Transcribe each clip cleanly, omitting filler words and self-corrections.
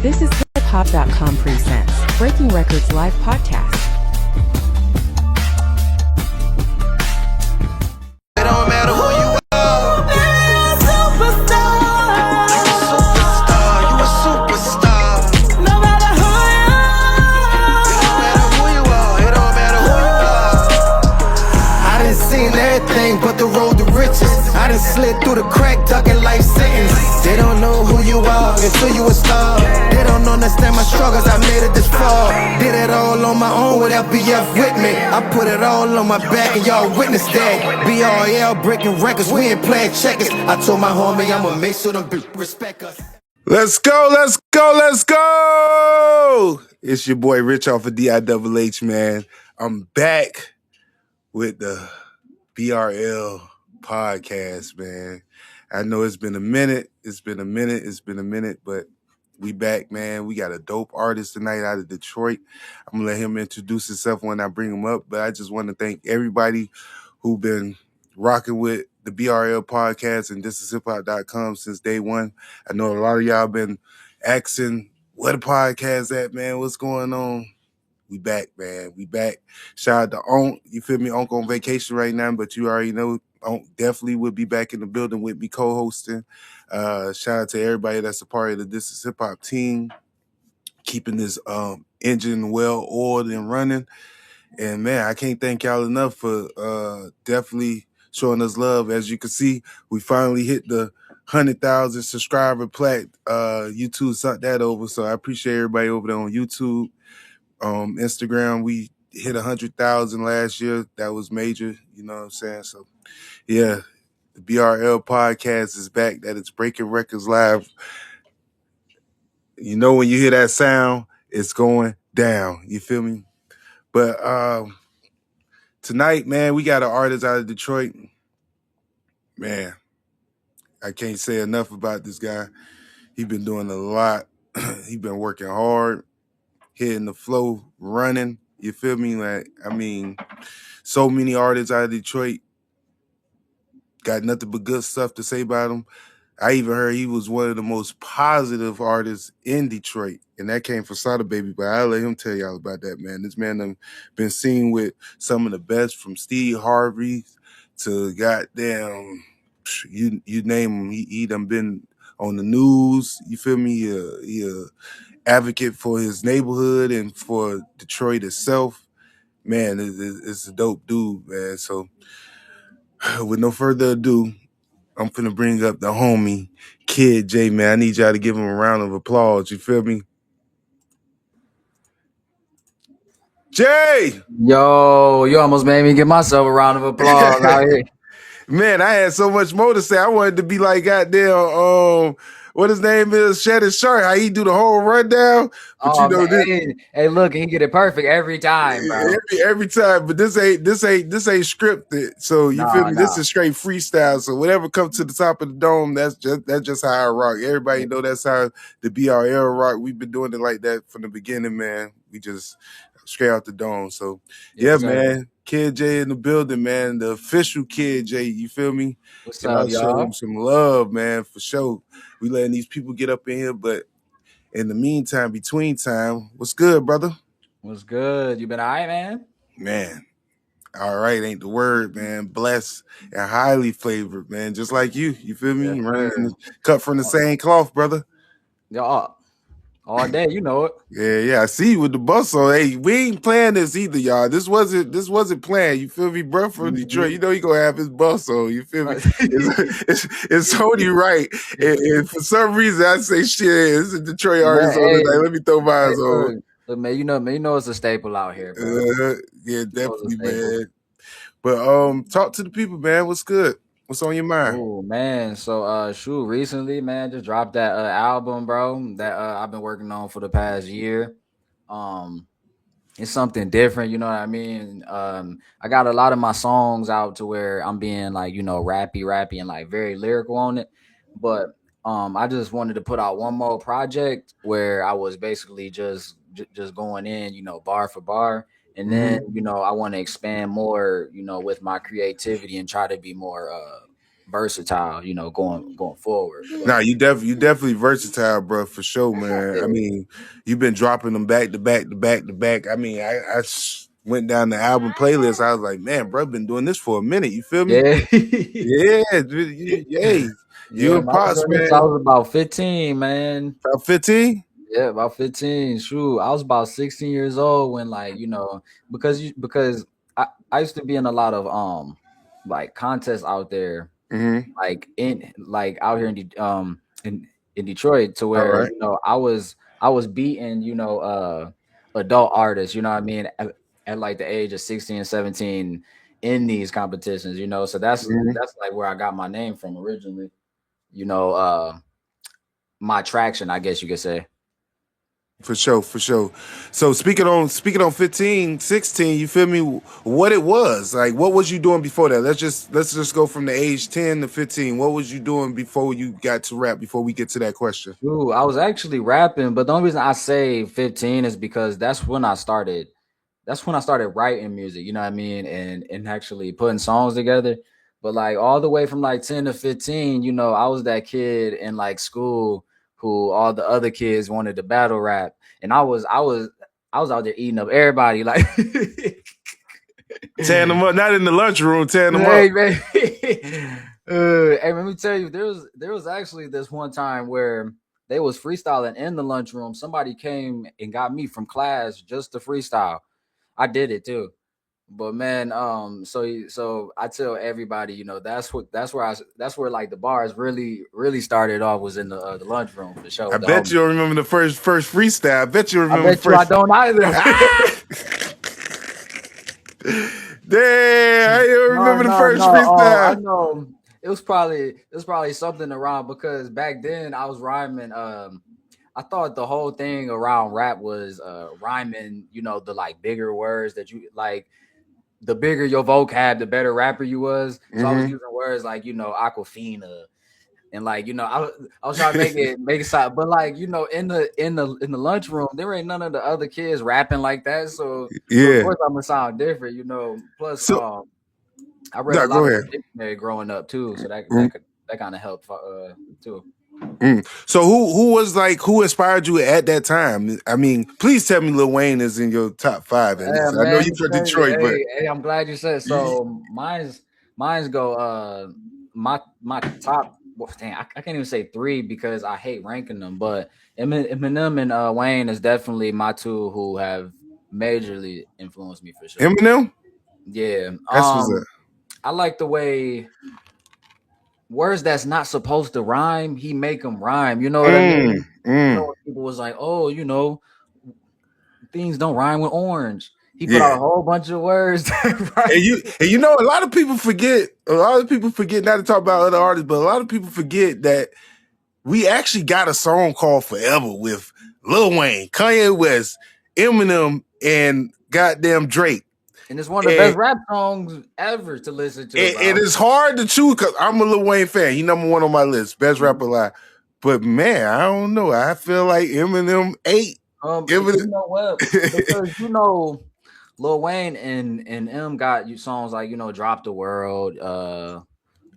This is hiphop.com presents Breaking Records Live Podcast. It don't matter who you are. You a superstar. No matter who you are. It don't matter who you are. It don't matter who you are. I done seen everything but the road to riches. I done slid through the crack, ducking life sentence. They don't know who you are until you a star. They don't understand my struggles, I made it this far. Did it all on my own with FBF with me. I put it all on my back and y'all witness that. BRL breaking records, we ain't playing checkers. I told my homie I'ma make sure them respect us. Let's go, let's go, let's go! It's your boy Rich off of DIHH, man. I'm back with the BRL podcast, man. I know it's been a minute, but we back, man. We got a dope artist tonight out of Detroit. I'm gonna let him introduce himself when I bring him up, but I just want to thank everybody who been rocking with the BRL podcast and thisishiphop.com since day one. I know a lot of y'all been asking where the podcast at, man. What's going on? We back, man. We back. Shout out to Onk. You feel me? Onk on vacation right now, but you already know Onk definitely will be back in the building with me co-hosting. Shout out to everybody that's a part of the This Is Hip Hop team, keeping this engine well oiled and running. And man, I can't thank y'all enough for definitely showing us love. As you can see, we finally hit the 100,000 subscriber plaque. YouTube sent that over, so I appreciate everybody over there on YouTube. Instagram, we hit 100,000 last year. That was major, you know what I'm saying? So yeah, the BRL podcast is back. That is Breaking Records Live. You know when you hear that sound, it's going down. You feel me? But tonight, man, we got an artist out of Detroit. Man, I can't say enough about this guy. He been doing a lot. He been working hard, hitting the flow, running. You feel me? Like, I mean, so many artists out of Detroit got nothing but good stuff to say about him. I even heard he was one of the most positive artists in Detroit, and that came from Sada Baby, but I'll let him tell y'all about that, man. This man done been seen with some of the best, from Steve Harvey to goddamn, you name him. He done been on the news, you feel me? He a advocate for his neighborhood and for Detroit itself. Man, it's a dope dude, man. So with no further ado, I'm finna bring up the homie, Kid J, man. I need y'all to give him a round of applause. You feel me? Jay! Yo, you almost made me give myself a round of applause out here. Man, I had so much more to say. I wanted to be like goddamn, what his name is, Shannon Sharp, how he do the whole rundown. But Oh, you know man. this. Hey, look, he get it perfect every time, bro. Every time, but this ain't scripted. So you feel me? Nah. This is straight freestyle. So whatever comes to the top of the dome, that's just how I rock. Everybody know that's how the BRL rock. We've been doing it like that from the beginning, man. We just straight out the dome. So Yes, yeah, sir. man. Kid J in the building, man. The official Kid J. You feel me? What's Y'all up, show y'all? him some love, man, for sure. We letting these people get up in here, but in the meantime, between time, what's good, brother? What's good? You been all right, man? Man, all right, ain't the word, man. Blessed and highly flavored, man. Just like you. You feel me? Yes, Running in sir. the, cut from the same cloth, brother. Y'all all day, you know it. Yeah. I see you with the bustle. Hey, we ain't playing this either, y'all. This wasn't planned. You feel me, bro? From Detroit, you know he gonna have his bustle. You feel me? It's only right. And for some reason, I say shit. It's a Detroit artist Man, on hey, the night. Let me throw mine on. look, man, you know it's a staple out here, bro. Yeah, You know it's a definitely, staple. man. But talk to the people, man. What's good? What's on your mind? Oh man, so shoot, recently, man, just dropped that album, bro, that I've been working on for the past year. Um, it's something different, you know what I mean? I got a lot of my songs out to where I'm being like, you know, rappy, and like very lyrical on it. But I just wanted to put out one more project where I was basically just going in, you know, bar for bar. And then, you know, I want to expand more, you know, with my creativity and try to be more versatile, you know, going forward. Nah, But you definitely versatile, bro, for sure, man. I yeah, mean, you've been dropping them back to back to back to back. I mean, went down the album playlist. I was like, man, bro, been doing this for a minute. You feel me? yeah. Yeah, hey, you Yeah, and man, I've been Pops, doing this. I man. was about 15, man. About 15. Yeah, about 15. Shoot, I was about 16 years old when, like, you know, because I used to be in a lot of like contests out there, Mm-hmm. like out here in Detroit, to All where, right. you know, I was beating, you know, adult artists, you know what I mean, at like the age of 16 and 17 in these competitions, you know. So Mhm. that's like where I got my name from originally, you know, my traction, I guess you could say. For sure, for sure. So speaking on 15, 16, you feel me? What it was like? What was you doing before that? Let's just go from the age 10 to 15. What was you doing before you got to rap? Before we get to that question. Ooh, I was actually rapping, but the only reason I say 15 is because that's when I started. That's when I started writing music, you know what I mean, and actually putting songs together. But like all the way from like 10 to 15, you know, I was that kid in like school who all the other kids wanted to battle rap, and I was out there eating up everybody. Like, Tearing them up, not in the lunchroom, tearing them up. hey man, hey, let me tell you, there was actually this one time where they was freestyling in the lunchroom. Somebody came and got me from class just to freestyle. I did it too. But man, so I tell everybody, you know, that's where like the bars really started off, was in the lunchroom for sure I with the bet homies. you don't remember the first freestyle. I bet you I remember the bet you I first. don't either. Damn, I don't No, remember the no, first no. Oh, I freestyle. know. It was probably something around, because back then I was rhyming. I thought the whole thing around rap was rhyming. You know, the like bigger words that you like. The bigger your vocab, the better rapper you was. So I was Mm-hmm. using words like, you know, Aquafina, and like, you know, I was trying to make it sound, but like, you know, in the lunchroom, there ain't none of the other kids rapping like that. So of Yeah. course I'm gonna sound different, you know. Plus, So, I read a no, lot go of ahead. the dictionary growing up too, so that Mm, that could that kind of helped too. So who inspired you at that time? I mean, please tell me Lil Wayne is in your top five at Yeah, least. I know man, you let me from tell you, Detroit, but hey, I'm glad you said so. Mine's go my top. Well, dang, I can't even say three because I hate ranking them, but Eminem and Wayne is definitely my two who have majorly influenced me for sure. Eminem, Yeah. that's what's up. I like the way words that's not supposed to rhyme, he make them rhyme. You know what I Mm, mean? You know mm, when people was like, oh, you know, things don't rhyme with orange. He put yeah. out a whole bunch of words that And rhyme. you know, a lot of people forget. A lot of people forget not to talk about other artists, but a lot of people forget that we actually got a song called "Forever" with Lil Wayne, Kanye West, Eminem, and goddamn Drake. And it's one of the And best rap songs ever to listen to, it bro. is hard to choose because I'm a Lil Wayne fan. He number one on my list, best rapper alive. But man, I don't know. I feel like Eminem ate. You Eminem. know what? Because you know, Lil Wayne and M got you songs like, you know, "Drop the World,"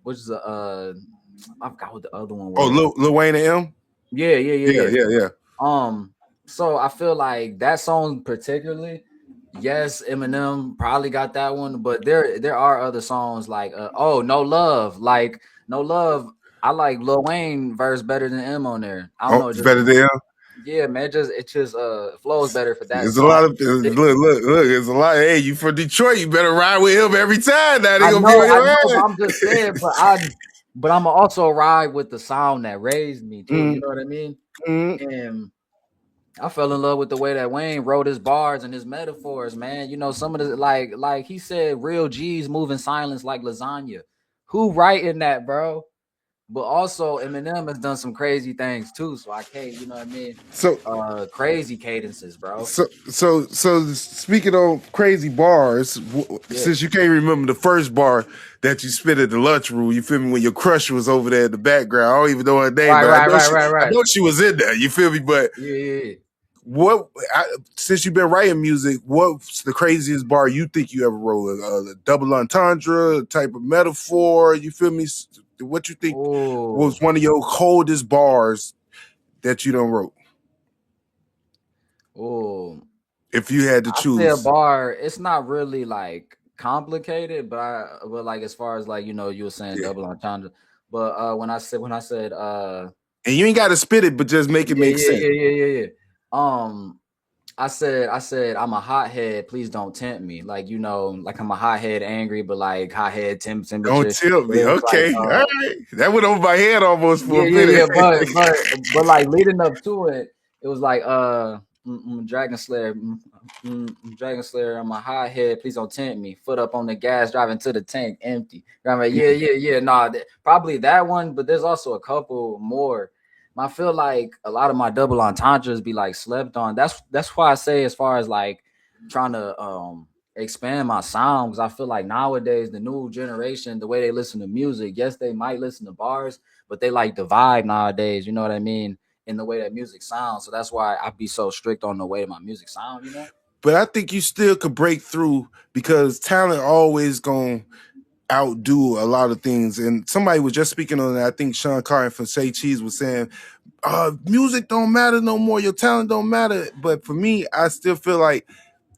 which is I forgot what the other one Oh, was. Lil Wayne and M. Yeah, yeah, Yeah, yeah, yeah. yeah, yeah. So I feel like that song particularly, yes, Eminem probably got that one, but there are other songs like oh, No Love, like No Love. I like Lil Wayne verse better than M on there. I don't Oh, know, it's just better than him. yeah, man, it just flows better for that There's a lot song. of look. There's a lot. Hey, you from Detroit? You better ride with him every time. Now they gonna be on I know, your but ass. I'm just saying, but I'm also ride with the sound that raised me too. You Mm, know what I mean? mm. And I fell in love with the way that Wayne wrote his bars and his metaphors, man. You know, some of the like he said, real G's move in silence like lasagna. Who writing that, bro? But also Eminem has done some crazy things too. So I can't, you know what I mean? So Crazy cadences, bro. So speaking of crazy bars, Yeah. since you can't remember the first bar that you spit at the lunchroom, you feel me? When your crush was over there in the background, I don't even know her name, Right, but right, right, right, I right. know she was in there. You feel me? But Yeah, yeah, yeah. what? Since you've been writing music, what's the craziest bar you think you ever wrote? A double entendre type of metaphor? You feel me? What you think Oh, was one of your coldest bars that you done wrote? oh. If you had to I say a choose, bar. It's not really like complicated, but like as far as like you were saying yeah. double entendre. But when I said And you ain't got to spit it, but just make it yeah make yeah sense. yeah yeah yeah yeah. Um, I said I'm a hothead. Please don't tempt me. Like like I'm a hothead, angry, but like hothead Don't temperature. tell But it me. was like Okay, all right. That went over my head almost for yeah, a yeah, minute. yeah. But like leading up to it, it was like Dragon Slayer, Dragon Slayer. I'm a high head. Please don't tempt me. Foot up on the gas, driving to the tank, empty. I'm like, yeah, yeah, yeah. Nah, probably that one. But there's also a couple more. I feel like a lot of my double entendres be like slept on. That's why I say as far as like trying to expand my sound because I feel like nowadays the new generation, the way they listen to music, yes, they might listen to bars, but they like the vibe nowadays. You know what I mean? In the way that music sounds. So that's why I be so strict on the way my music sound. But I think you still could break through because talent always gonna outdo a lot of things. And somebody was just speaking on that. I think Sean Carter from Say Cheese was saying, music don't matter no more. Your talent don't matter. But for me, I still feel like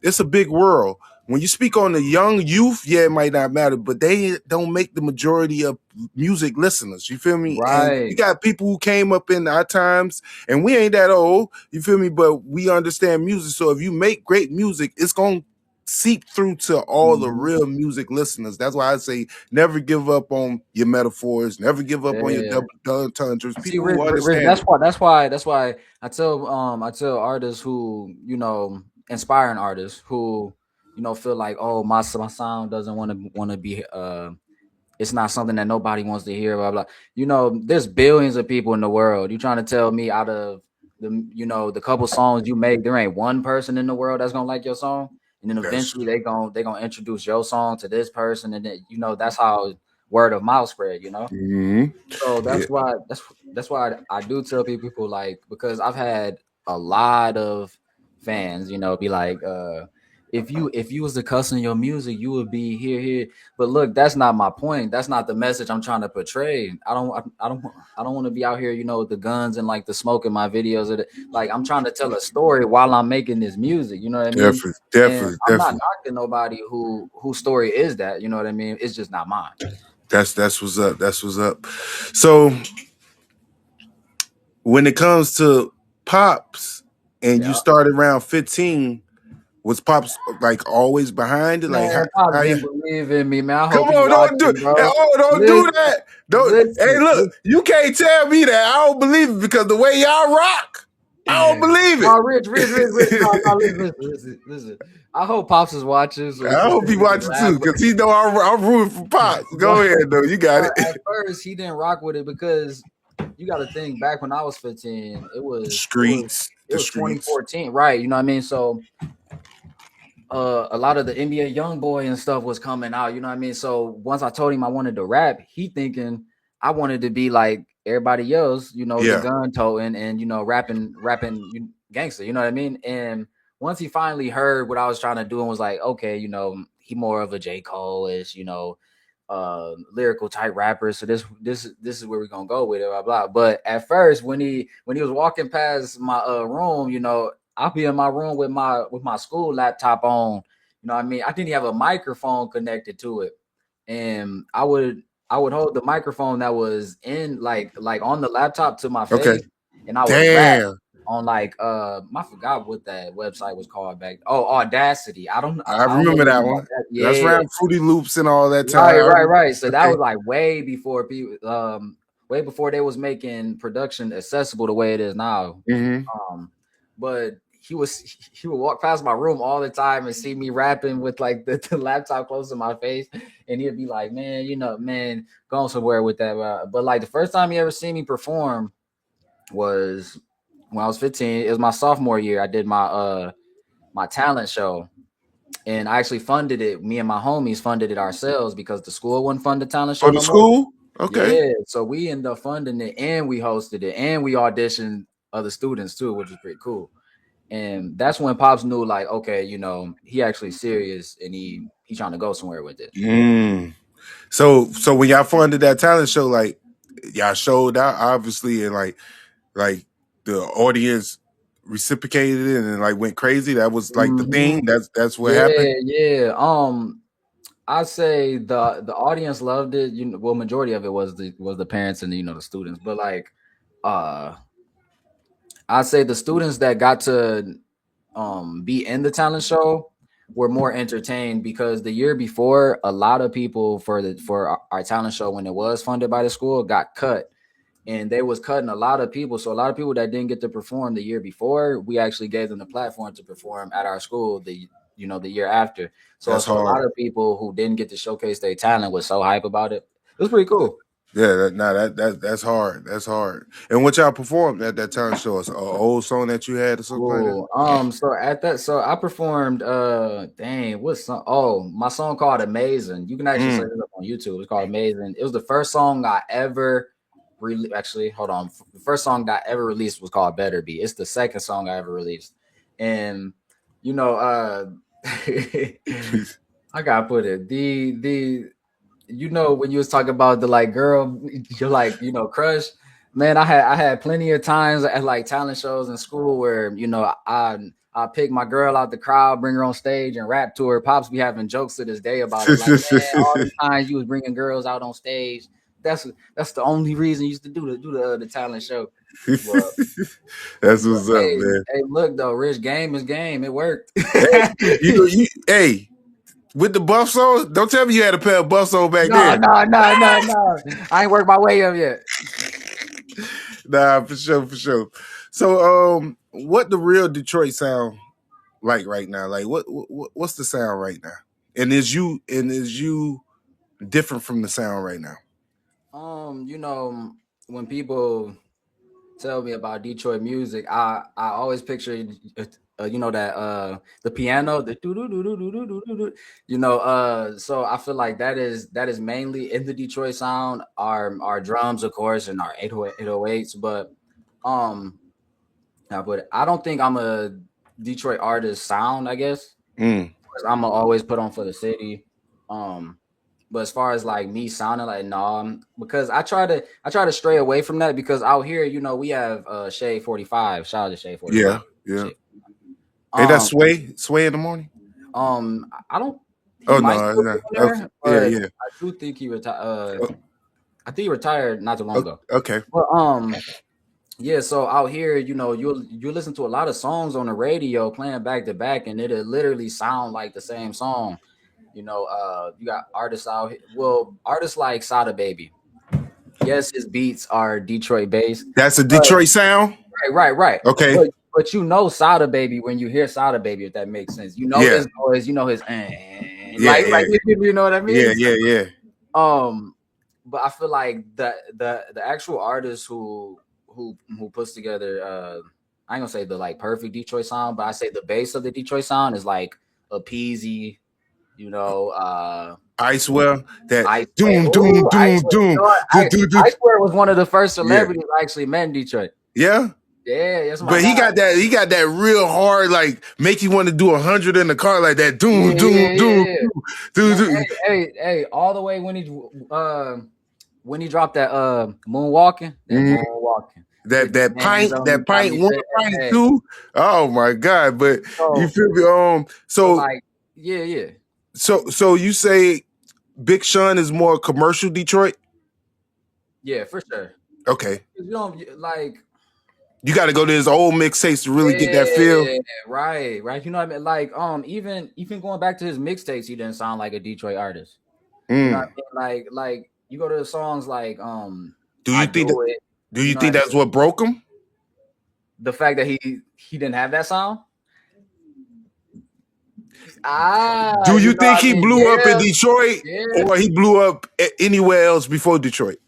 it's a big world. When you speak on the young youth, yeah, it might not matter, but they don't make the majority of music listeners. You feel me? And we Right. got people who came up in our times, and we ain't that old. You feel me? But we understand music. So if you make great music, it's gonna seep through to all the Mhm. real music listeners. That's why I say never give up on your metaphors, never give up on your Yeah. double entendres. See, People Rich, who Rich, understand it. that's why I tell artists who inspiring artists who feel like, oh, my sound doesn't want to be it's not something that nobody wants to hear, blah blah. There's billions of people in the world. You trying to tell me out of the couple songs you make, there ain't one person in the world that's gonna like your song, and then That's eventually they gonna introduce your song to this person, and then that's how word of mouth spread. mhm. So Yeah. that's why I do tell people like because I've had a lot of fans, be like, if you was to cuss in your music, you would be here. But look, that's not my point. That's not the message I'm trying to portray. I don't want to be out here, with the guns and like the smoke in my videos. Like I'm trying to tell a story while I'm making this music. You know what I mean? Definitely, And definitely, I'm not definitely. knocking nobody whose story is that. You know what I mean? It's just not mine. That's what's up. That's what's up. So when it comes to pops, and you Yeah. started around 15, was pops like always behind it? Like Man, Pops how you? didn't believe in me, man. I Come hope he on, don't do. watching, bro. Oh, don't do Listen, that. Don't. Hey, listen, look, listen. you can't tell me that. I don't believe it because the way y'all rock, I don't believe No, Rich. No, it. listen. I hope Pops is watching so he I can hope he watching laugh. too because he know I'm rooting for pops. Go But, ahead, though. You got but it. at first he didn't rock with it because you got to think back when I was 15, it was it was Streets, it the was streets. 2014, right? You know what I mean? So a lot of the NBA young boy and stuff was coming out, you know what I mean? So once I told him I wanted to rap, he thinking I wanted to be like everybody else, the Yeah. gun toting and rapping gangster, you know what I mean? And once he finally heard what I was trying to do and was like, okay, he more of a J. Cole is, lyrical type rapper. So this is where we're gonna go with it, blah blah. But at first, when he was walking past my room, I'll be in my room with my school laptop on. You know what I mean? I didn't have a microphone connected to it. And I would hold the microphone that was in like on the laptop to my Okay. face, and I would rap Damn. on like I forgot what that website was called back. Oh, Audacity. I I don't know remember if you that know one. about that. That's Yeah. around Fruity Loops and all that time. Right, I right, remember. right. So that Okay. was like way before people way before they was making production accessible the way it is now. Hmm. But he would walk past my room all the time and see me rapping with like the laptop close to my face, and he'd be like, "Man, man, going somewhere with that." But like the first time he ever seen me perform was when I was 15. It was my sophomore year. I did my talent show, and I actually funded it. Me and my homies funded it ourselves because the school wouldn't fund the talent show For the no more. school? Okay. Yeah, so we ended up funding it, and we hosted it, and we auditioned other students too, which was pretty cool. And that's when Pops knew, like, okay, he actually serious, and he trying to go somewhere with it. Mm. So when y'all funded that talent show, like y'all showed out obviously, and like the audience reciprocated it and like went crazy. That was like the thing. That's what happened. Yeah. I say the audience loved it. You know, well, majority of it was the parents and the students, but like, I say the students that got to be in the talent show were more entertained because the year before, a lot of people for our talent show when it was funded by the school got cut, and they was cutting a lot of people. So a lot of people that didn't get to perform the year before, we actually gave them the platform to perform at our school the year after. So That's a lot hard. of people who didn't get to showcase their talent was so hype about it. It was pretty cool. Yeah, that's hard. That's hard. And what y'all performed at that talent show? Is an old song that you had or something like that? Cool. So I performed dang, what song? Oh, my song called Amazing. You can actually search it up on YouTube. It's called Amazing. It was the first song I ever actually, hold on. The first song that I ever released was called Better Be. It's the second song I ever released. And I gotta put it. When you was talking about the like girl, you're like, crush, man, I had plenty of times at like talent shows in school where, I pick my girl out the crowd, bring her on stage and rap to her. Pops be having jokes to this day about it. Like, man, all the times you was bringing girls out on stage. That's the only reason you used to do the talent show. But, That's what's up, hey, man. hey, look though, Rich, game is game. It worked. Hey, with the buff soles, don't tell me you had a pair of buff soles back No. then. I ain't worked my way up yet. Nah, for sure. So, what the real Detroit sound like right now? Like, what's the sound right now? And is you different from the sound right now? When people tell me about Detroit music, I always picture that the piano, the do do do do do do do do. So I feel like that is mainly in the Detroit sound. Our drums, of course, and our 808s, but I don't think I'm a Detroit artist sound, I guess. Mm. I'm always put on for the city. But as far as like me sounding like because I try to stray away from that because out here, we have Shade 45. Shout out to Shade 45. Yeah. Shade. Hey, that's Sway in the morning. I don't. Oh might no, still be in there, okay. but Yeah. I do think he retired. I think he retired not too long ago. Okay. But yeah. So out here, you listen to a lot of songs on the radio playing back to back, and it'll literally sound like the same song. You got artists out here. Well, artists like Sada Baby. Yes, his beats are Detroit based. That's a Detroit sound. Right. Okay. But Sada Baby when you hear Sada Baby, if that makes sense. His noise, his you know what I mean? Yeah. But I feel like the actual artist who puts together I ain't gonna say the like perfect Detroit sound, but I say the base of the Detroit sound is like a Peasy, Icewell, that Icewear. Icewear was one of the first celebrities I actually met in Detroit. Yeah. Yeah, but he got that real hard, like make you want to do 100 in the car, like that doom. Hey, all the way when he dropped that moonwalking, that pint 2. Oh my god! But you feel me? So like yeah. So you say Big Sean is more commercial Detroit? Yeah, for sure. Okay. You got to go to his old mixtapes to really get that feel. Right. You know what I mean? Like, even going back to his mixtapes, he didn't sound like a Detroit artist. You know what I mean? Like you go to the songs like Do you think that's what broke him? The fact that he didn't have that sound? Do you think he blew up in Detroit or he blew up anywhere else before Detroit?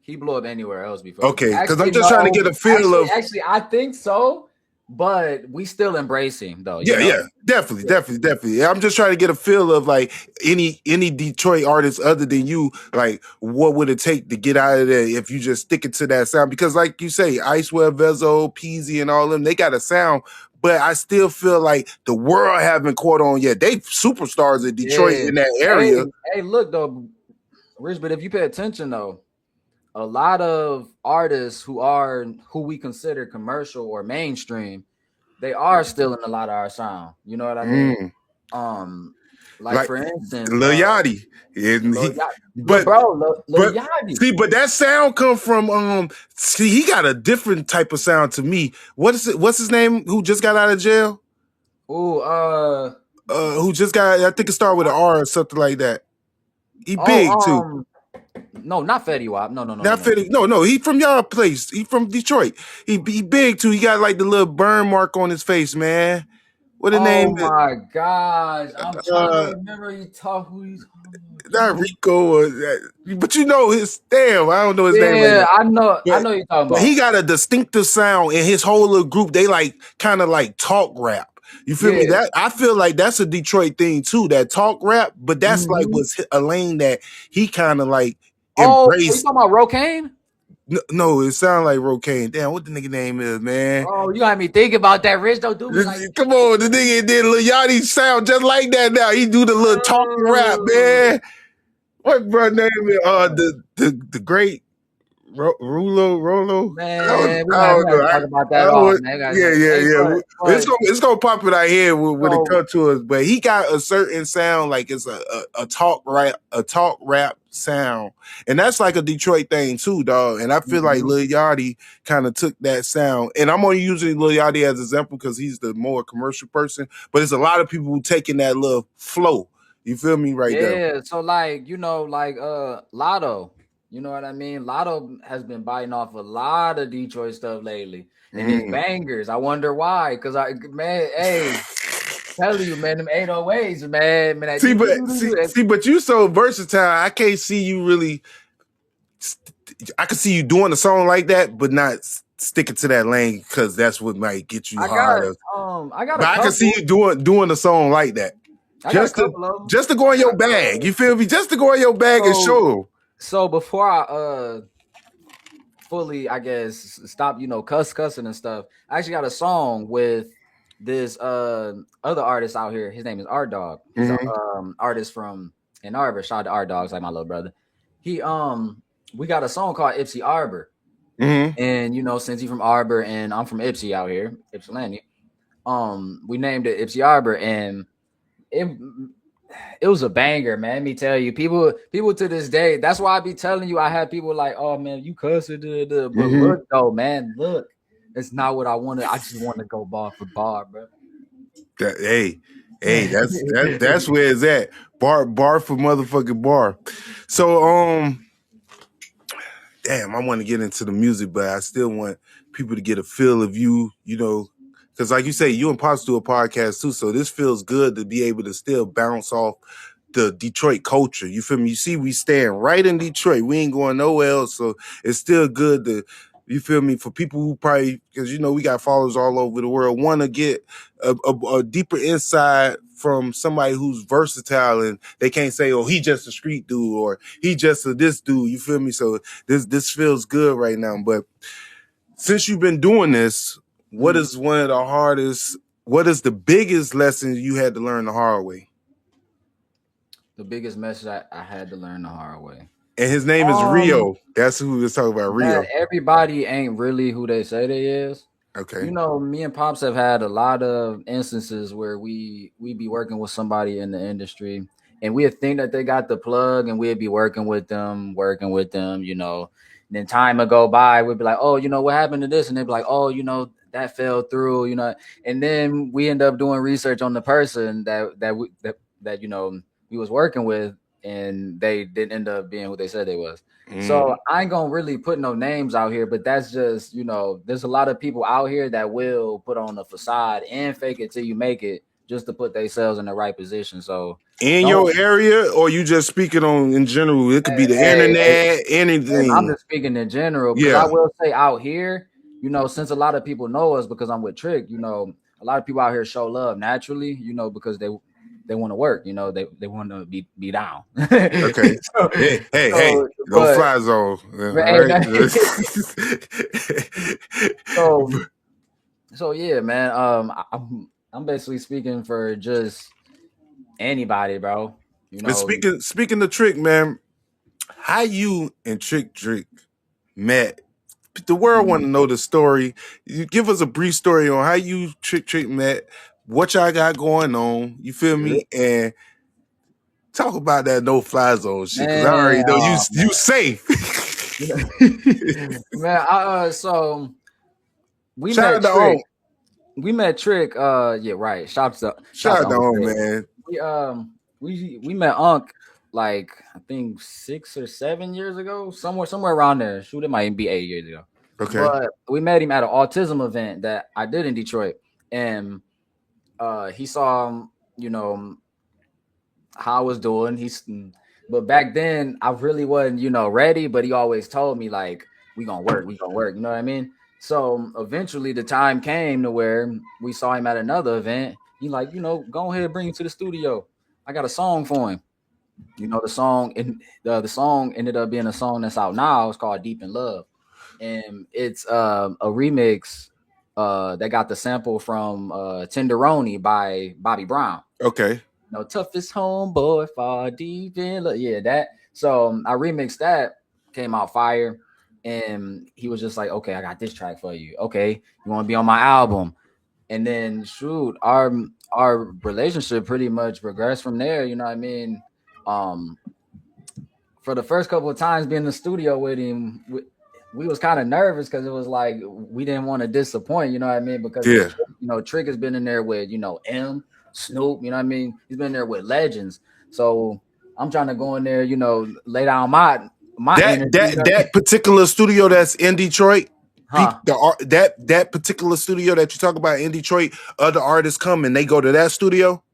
He blew up anywhere else before. Okay, because I'm just trying to get a feel of. Actually, I think so but we still embracing though, you Yeah, know. yeah, definitely, Yeah. definitely, definitely. I'm just trying to get a feel of like any Detroit artists other than you. Like, what would it take to get out of there if you just stick it to that sound? Because, like you say, Icewell, Vezo, Peasy, and all them, they got a sound, but I still feel like the world haven't caught on yet. They superstars in Detroit Yeah. in that Hey, area. hey, look though, Rich, but if you pay attention though, a lot of artists who we consider commercial or mainstream, they are still in a lot of our sound. You know what I mean? Mm, Um, like like for instance, Lil Yachty, and Lil Yachty, but Lil But Yachty. see, but that sound come from see, he got a different type of sound to me. What is it? What's his name? Who just got out of jail? Ooh, Who just got? I think it started with an R or something like that. He oh, big too. no, not Fetty Wap. No, no, no, no, Not no. Fetty. No. He from y'all place. He from Detroit. He big too. He got like the little burn mark on his face, man. What the name? Oh my gosh, I'm trying to Uh, remember who he's talking not about. Rico. But you know his damn. I don't know his name right Yeah, now. I But know you're talking but he about. got a distinctive sound, and his whole little group, they like kind of like talk rap. You feel me? Yeah. That I feel like that's a Detroit thing too, that talk rap, but that's like Mhm. was a lane that he kind of like Oh, you embraced. talking about Rocaine? No, it sounded like Rocaine. Damn, what the nigga name is, man? Oh, you had me thinking about that. Rich, don't do me like Come on, the nigga did Lil Yachty sound just like that now. He do the little talking rap, that. man. What bro name is the great Rolo. Man, we I might don't know. talk about I that off, don't, man. yeah, yeah, Hey, yeah. but It's gonna pop it out here when it so comes to us. But he got a certain sound, like it's a talk rap sound, and that's like a Detroit thing too, dog. And I feel like mhm. Lil Yachty kind of took that sound, and I'm only using Lil Yachty as an example because he's the more commercial person. But there's a lot of people who taking that little flow. You feel me right there? Yeah, so like like Lotto, you know what I mean? Lotto has been biting off a lot of Detroit stuff lately, and it's Mm. bangers. I wonder why, because man, hey, telling you, man, them 808s, man, that But you so versatile. I can't see you really. I can see you doing a song like that, but not sticking to that lane because that's what might get you higher. I got a But I can see couple. you doing a song like that, I got a couple of them. just to go in your bag. You feel me? Just to go in your bag and show them. So before I fully, I guess, stop, cussing and stuff, I actually got a song with this other artist out here. His name is R Dog. He's a artist from Ann Arbor. Shout out to R Dog, it's like my little brother. He we got a song called Ipsy Arbor. Mm-hmm. And since he's from Arbor and I'm from Ipsy out here, Ypsilanti, we named it Ipsy Arbor, and it was a banger, man. Let me tell you, people to this day. That's why I be telling you. I have people like, oh man, you cussing, but look though, man, look, it's not what I wanted. I just want to go bar for bar, bro. Hey, that's where it's at. Bar for motherfucking bar. So damn, I want to get into the music, but I still want people to get a feel of you, because like you say, you and Pops do a podcast too, so this feels good to be able to still bounce off the Detroit culture. You feel me? You see, we stand right in Detroit. We ain't going nowhere else, so it's still good to, you feel me, for people who probably, because we got followers all over the world, want to get a deeper insight from somebody who's versatile, and they can't say, oh, he just a street dude or he just a this dude. You feel me? So this feels good right now. But since you've been doing this, what is one of the hardest? What is the biggest lesson you had to learn the hard way? The biggest message I had to learn the hard way. And his name is Rio. That's who we was talking about, Rio. Everybody ain't really who they say they is. Okay. Me and Pops have had a lot of instances where we be working with somebody in the industry, and we'd think that they got the plug, and we'd be working with them. And then time would go by, we'd be like, oh, what happened to this? And they'd be like, oh, that fell through, and then we end up doing research on the person that we was working with, and they didn't end up being who they said they was. So I ain't gonna really put no names out here, but that's just, there's a lot of people out here that will put on a facade and fake it till you make it just to put themselves in the right position. So in your area, or you just speaking on in general? It could be the internet, anything. I'm just speaking in general, because I will say out here, since a lot of people know us because I'm with Trick, a lot of people out here show love naturally, because they want to work, they want to be down. Okay. so, Hey, so, no but fly zone. but, All hey, right. so so yeah, man. I'm basically speaking for just anybody, bro. And speaking of Trick, man, how you and Trick Trick met? The world want to know the story. You give us a brief story on how you Trick met, what y'all got going on. You feel me? And talk about that no fly zone shit, because I already man, know you oh, man. you safe. Man, so we Shout met out to Trick. On. We met Trick. Yeah, right. Shout Shout to out to Uncle On, Trick. man. We met Unc like I think 6 or 7 years ago, somewhere around there. Shoot, it might even be 8 years ago. Okay. But we met him at an autism event that I did in Detroit, and he saw how I was doing. But back then I really wasn't ready. But he always told me like we gonna work. You know what I mean? So eventually the time came to where we saw him at another event. He like go ahead, bring him to the studio. I got a song for him. The song and the song ended up being a song that's out now. It's called Deep in Love, and it's a remix that got the sample from Tenderoni by Bobby Brown. Okay. Toughest homeboy, far deep in love. Yeah, that. So I remixed that, came out fire, and he was just like, "Okay, I got this track for you. Okay, you want to be on my album?" And then shoot, our relationship pretty much progressed from there. You know what I mean? Um, for the first couple of times being in the studio with him, we was kind of nervous because it was like we didn't want to disappoint. You know what I mean? Because Yeah. Trick has been in there with M, Snoop. You know what I mean? He's been there with legends. So I'm trying to go in there, lay down my That energy. that that particular studio that's in Detroit, Huh? that particular studio that you talk about in Detroit, other artists come and they go to that studio.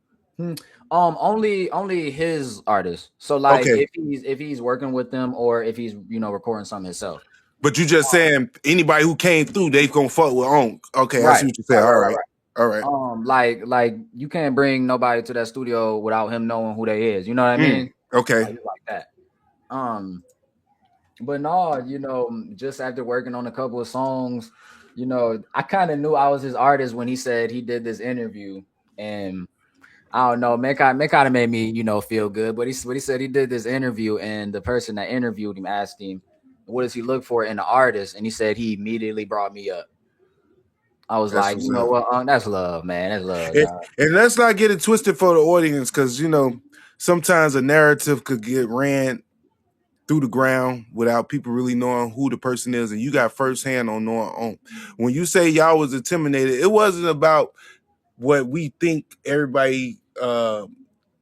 Only his artists. So like Okay. if he's working with them or if he's recording something himself. But you just saying anybody who came through, they gonna fuck with On. Okay, I Right, see what you right, said. right, All right, right. right. All right. Like you can't bring nobody to that studio without him knowing who they is. You know what I mean? Okay. Like that. But no, just after working on a couple of songs, I kind of knew I was his artist when he said he did this interview, and I don't know, man, kind of made me, feel good. But he said he did this interview, and the person that interviewed him asked him, "What does he look for in an artist?" And he said he immediately brought me up. I was That's like, what's you know up. what, that's love, man. That's love, And, dog. and let's not get it twisted for the audience, because sometimes a narrative could get ran through the ground without people really knowing who the person is, and you got firsthand on knowing On. When you say y'all was intimidated, it wasn't about what we think everybody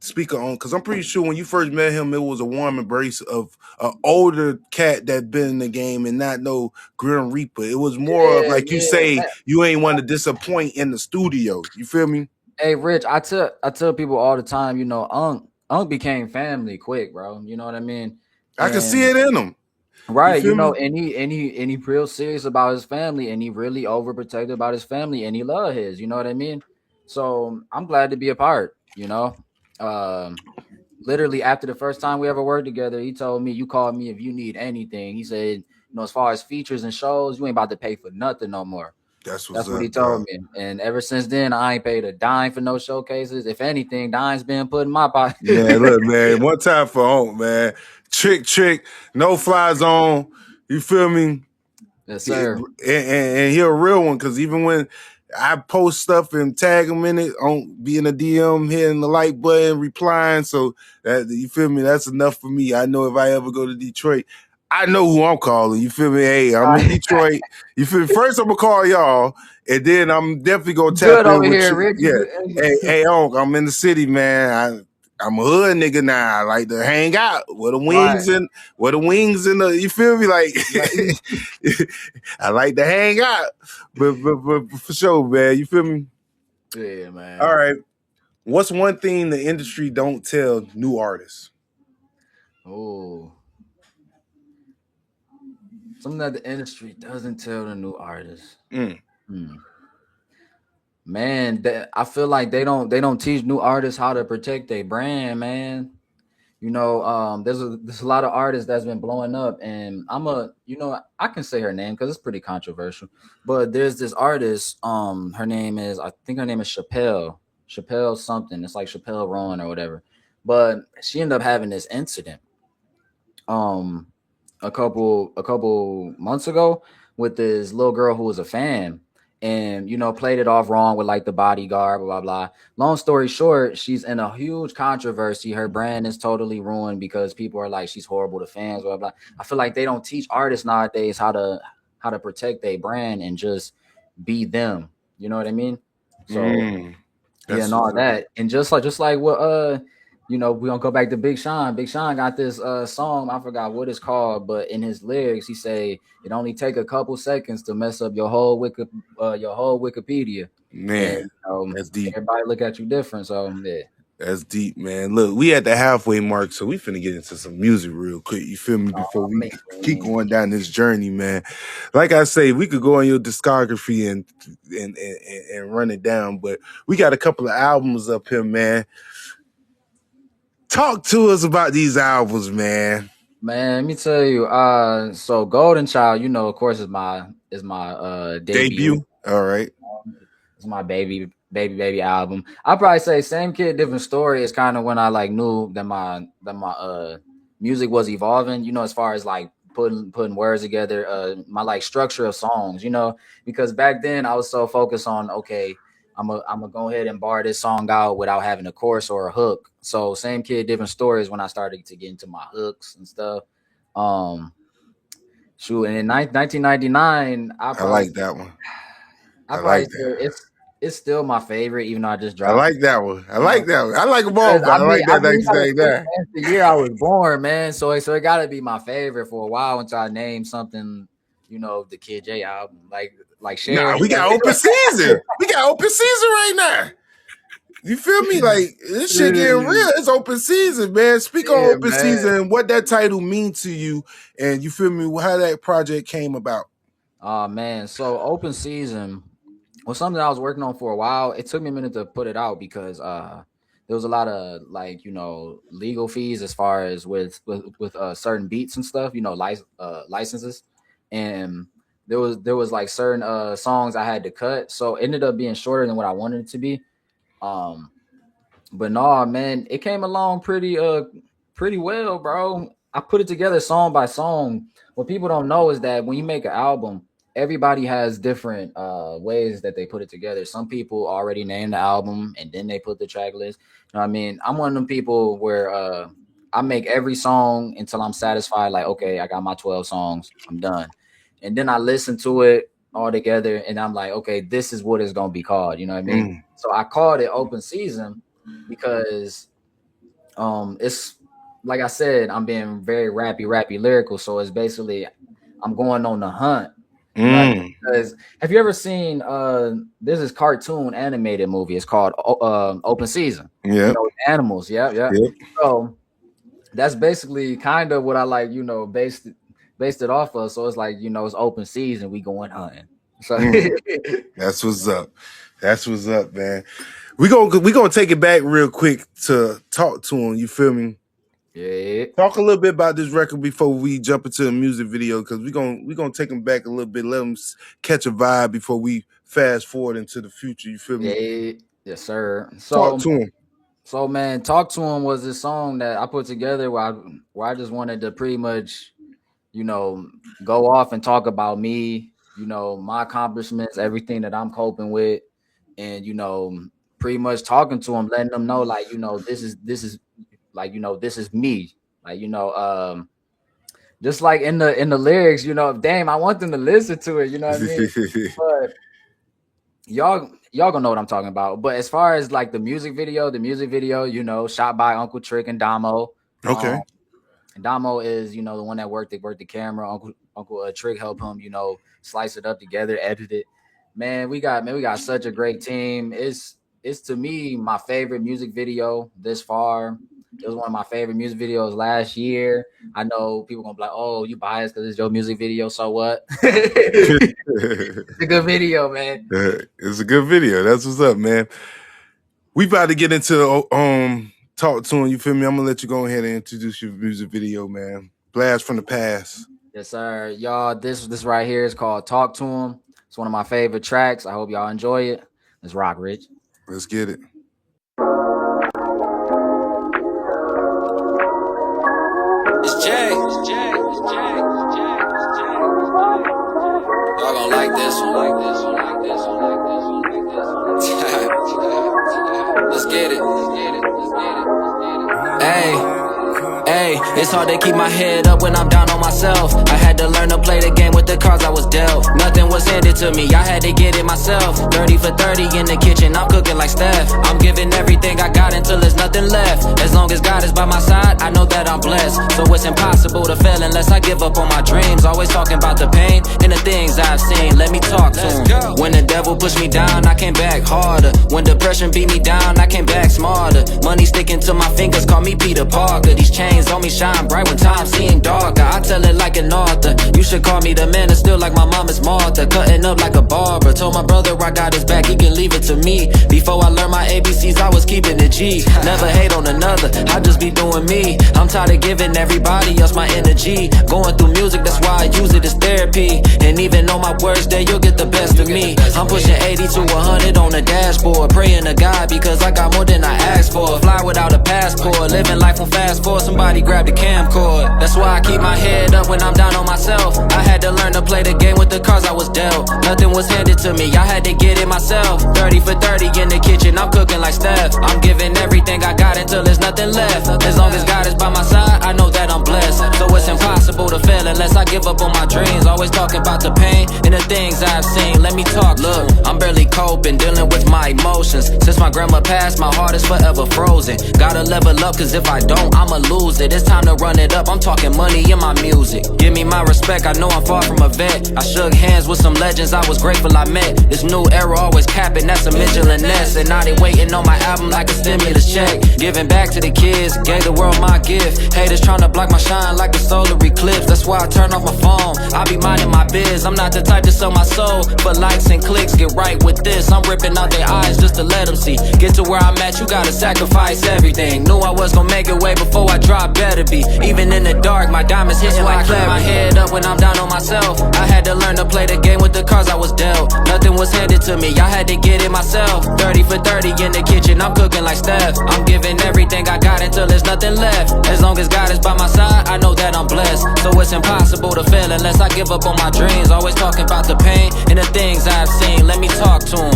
speaker on, because I'm pretty sure when you first met him, it was a warm embrace of an older cat that been in the game and not no Grim Reaper. It was more of Yeah, like you yeah, say, man. you ain't want to disappoint in the studio. You feel me? Hey, Rich, I tell people all the time, Unc became family quick, bro. You know what I mean? I can see And it in him. You right, feel me? and he real serious about his family, and he really overprotective about his family, and he love his. You know what I mean? So I'm glad to be a part. Literally after the first time we ever worked together, he told me, "You call me if you need anything." He said, as far as features and shows, you ain't about to pay for nothing no more. That's what's That's what he up, told dog. me. And ever since then, I ain't paid a dime for no showcases. If anything, dime's been put in my pocket. Man, look, man, one time for On, man. Trick, no fly zone. You feel me? Yes, And, sir. and he a real one, because even when I post stuff and tag him in it, on being a DM, hitting the like button, replying. So that, you feel me? That's enough for me. I know if I ever go to Detroit, I know who I'm calling. You feel me? Hey, I'm in Detroit. You feel me? First, I'm gonna call y'all, and then I'm definitely gonna You tap good in over with here, you. Rick? You Yeah. good? Hey, Onk, I'm in the city, man. I'm a hood nigga now. I like to hang out. Where the Right. wings and you feel me? Like Right. I like to hang out. But for sure, man. You feel me? Yeah, man. All right. What's one thing the industry don't tell new artists? Oh. Something that the industry doesn't tell the new artists. Mm. Hmm. Man, I feel like they don't teach new artists how to protect their brand, man. There's a lot of artists that's been blowing up, and I can say her name because it's pretty controversial. But there's this artist, I think her name is Chappelle something. It's like Chappelle Rowan or whatever. But she ended up having this incident um a couple months ago with this little girl who was a fan, and played it off wrong with like the bodyguard, blah blah blah. Long story short, she's in a huge controversy. Her brand is totally ruined because people are like she's horrible to fans, blah blah. I feel like they don't teach artists nowadays how to protect their brand and just be them, you know what I mean? So Mm. yeah, That's and all what's up. that, and just like what we gonna go back to Big Sean. Big Sean got this song, I forgot what it's called, but in his lyrics he say it only take a couple seconds to mess up your whole Wikipedia, and Man, that's deep. everybody look at you different. So yeah, That's deep, man. Look, we at the halfway mark, so we finna get into some music real quick. You feel me? Before we keep man. going down this journey, man. Like I say, we could go on your discography and run it down, but we got a couple of albums up here, man. Talk to us about these albums, man. Man, let me tell you. So Golden Child, of course, is my debut. Debut. All right. It's my baby album. I'll probably say Same Kid, Different Story is kind of when I like knew that my music was evolving, as far as like putting words together, my like structure of songs, because back then I was so focused on, okay, I'm gonna go ahead and bar this song out without having a chorus or a hook. So Same Kid, Different Story is when I started to get into my hooks and stuff. Um Shoot, and in 1999, I like that one. I I probably like say that. it's still my favorite, even though I just I dropped it. like that one. I You know, like that one. I like them all, because but I like I that mean, you gotta think, 1999. man, it's the year I was born, man. So it gotta be my favorite for a while until I name something, the Kid J album, like Cher. Nah, we got open season. We got open season right now. You feel me? Like this shit getting real. It's open season, man. Speak on Yeah, open man. season and what that title mean to you, and you feel me? How that project came about. Oh man, so Open Season was something I was working on for a while. It took me a minute to put it out because there was a lot of like legal fees as far as with certain beats and stuff, licenses, and there was like certain songs I had to cut, so it ended up being shorter than what I wanted it to be. Um, but no, man, it came along pretty well, bro. I put it together song by song. What people don't know is that when you make an album, everybody has different ways that they put it together. Some people already name the album and then they put the track list. You know what I mean? I'm one of them people where I make every song until I'm satisfied, like, okay, I got my 12 songs, I'm done. And then I listen to it all together and I'm like, okay, this is what it's gonna be called, you know what I mean? Mm. So I called it Open Season because it's like I said, I'm being very rappy lyrical, so it's basically I'm going on the hunt. You know what I mean? Mm. Because have you ever seen there's this cartoon animated movie, it's called Open Season, Yep. with animals. Yeah. Yep. So that's basically kind of what I like, based it off of. So it's like, it's open season, we going hunting. So Mm. That's what's up. That's what's up, man. We gonna take it back real quick to talk to him. You feel me? yeah. Talk a little bit about this record before we jump into the music video, because we gonna take them back a little bit, let them catch a vibe before we fast forward into the future. You feel me? Yeah. Yes, sir. Talk So to him. So man, Talk to Him was this song that I put together where I just wanted to pretty much, you know, go off and talk about me, my accomplishments, everything that I'm coping with, and pretty much talking to him, letting them know like, this is like, this is me. Like, just like in the lyrics, damn, I want them to listen to it, you know what I mean? But y'all gonna know what I'm talking about. But as far as like the music video, shot by Uncle Trick and Damo. Okay. And Damo is, the one that worked the camera. Uncle Trick helped him, slice it up together, edit it. Man, we got such a great team. It's to me my favorite music video this far. It was one of my favorite music videos last year. I know people gonna be like, "Oh, you biased because it's your music video." So what? It's a good video, man. It's a good video. That's what's up, man. We about to get into talk to him. You feel me? I'm gonna let you go ahead and introduce your music video, man. Blast from the past. Yes, sir. Y'all, this right here is called "Talk to Him." It's one of my favorite tracks. I hope y'all enjoy it. Let's rock, Rich. Let's get it. It's Jay. Y'all gonna like this one. Let's get it. Hey, it's hard to keep my head up when I'm down on myself. I had to learn to play the game with the cards I was dealt. Nothing was handed to me, I had to get it myself. 30 for 30 in the kitchen, I'm cooking like Steph. I'm giving everything I got until there's nothing left. As long as God is by my side, I know that I'm blessed. So it's impossible to fail unless I give up on my dreams. Always talking about the pain and the things I've seen. Let me talk to him. When the devil pushed me down, I came back harder. When depression beat me down, I came back smarter. Money sticking to my fingers, call me Peter Parker. These chains on me shine bright when times seem darker. I tell it like an author. You should call me the man that's still like my mama's Martha. Cutting up like a barber. Told my brother I got his back, he can leave it to me. Before I learned my ABCs, I was keeping it G. Never hate on another, I just be doing me. I'm tired of giving everybody else my energy. Going through music, that's why I use it as therapy. And even on my worst day, you'll get the best of me. I'm pushing 80 to 100 on the dashboard. Praying to God because I got more than I asked for. Fly without a passport, living life on fast forward. Somebody grab the camcorder. That's why I keep my head up when I'm down on myself. I had to learn to play the game with the cards I was dealt. Nothing was handed to me, I had to get it myself. 30 for 30 in the kitchen, I'm cooking like Steph. I'm giving everything I got until there's nothing left. As long as God is by my side, I know that I'm blessed. So it's impossible to fail unless I give up on my dreams. Always talking about the pain and the things I've seen. Let me talk. Look, I'm barely coping, dealing with my emotions. Since my grandma passed, my heart is forever frozen. Gotta level up, cause if I don't, I'ma lose it. It's time to run it up, I'm talking money in my music. Give me my respect, I know I'm far from a vet. I shook hands with some legends, I was grateful I met. This new era always capping, that's a Mitchell and Ness. And now they waiting on my album like a stimulus check. Giving back to the kids, gave the world my gift. Haters trying to block my shine like a solar eclipse. That's why I turn off my phone, I be minding my biz. I'm not the type to sell my soul for likes and clicks. Get right with this, I'm ripping out their eyes just to let them see. Get to where I'm at, you gotta sacrifice everything. Knew I was gonna make it way before I dropped, better be. Even in the dark, my diamonds hitting like clarity. My head up when I'm down on myself. I had to learn to play the game with the cards I was dealt. Nothing was handed to me, I had to get it myself. 30 for 30 in the kitchen, I'm cooking like Steph. I'm giving everything I got until there's nothing left. As long as God is by my side, I know that I'm blessed. So it's impossible to fail unless I give up on my dreams. Always talking about the pain and the things I've seen. Let me talk to him.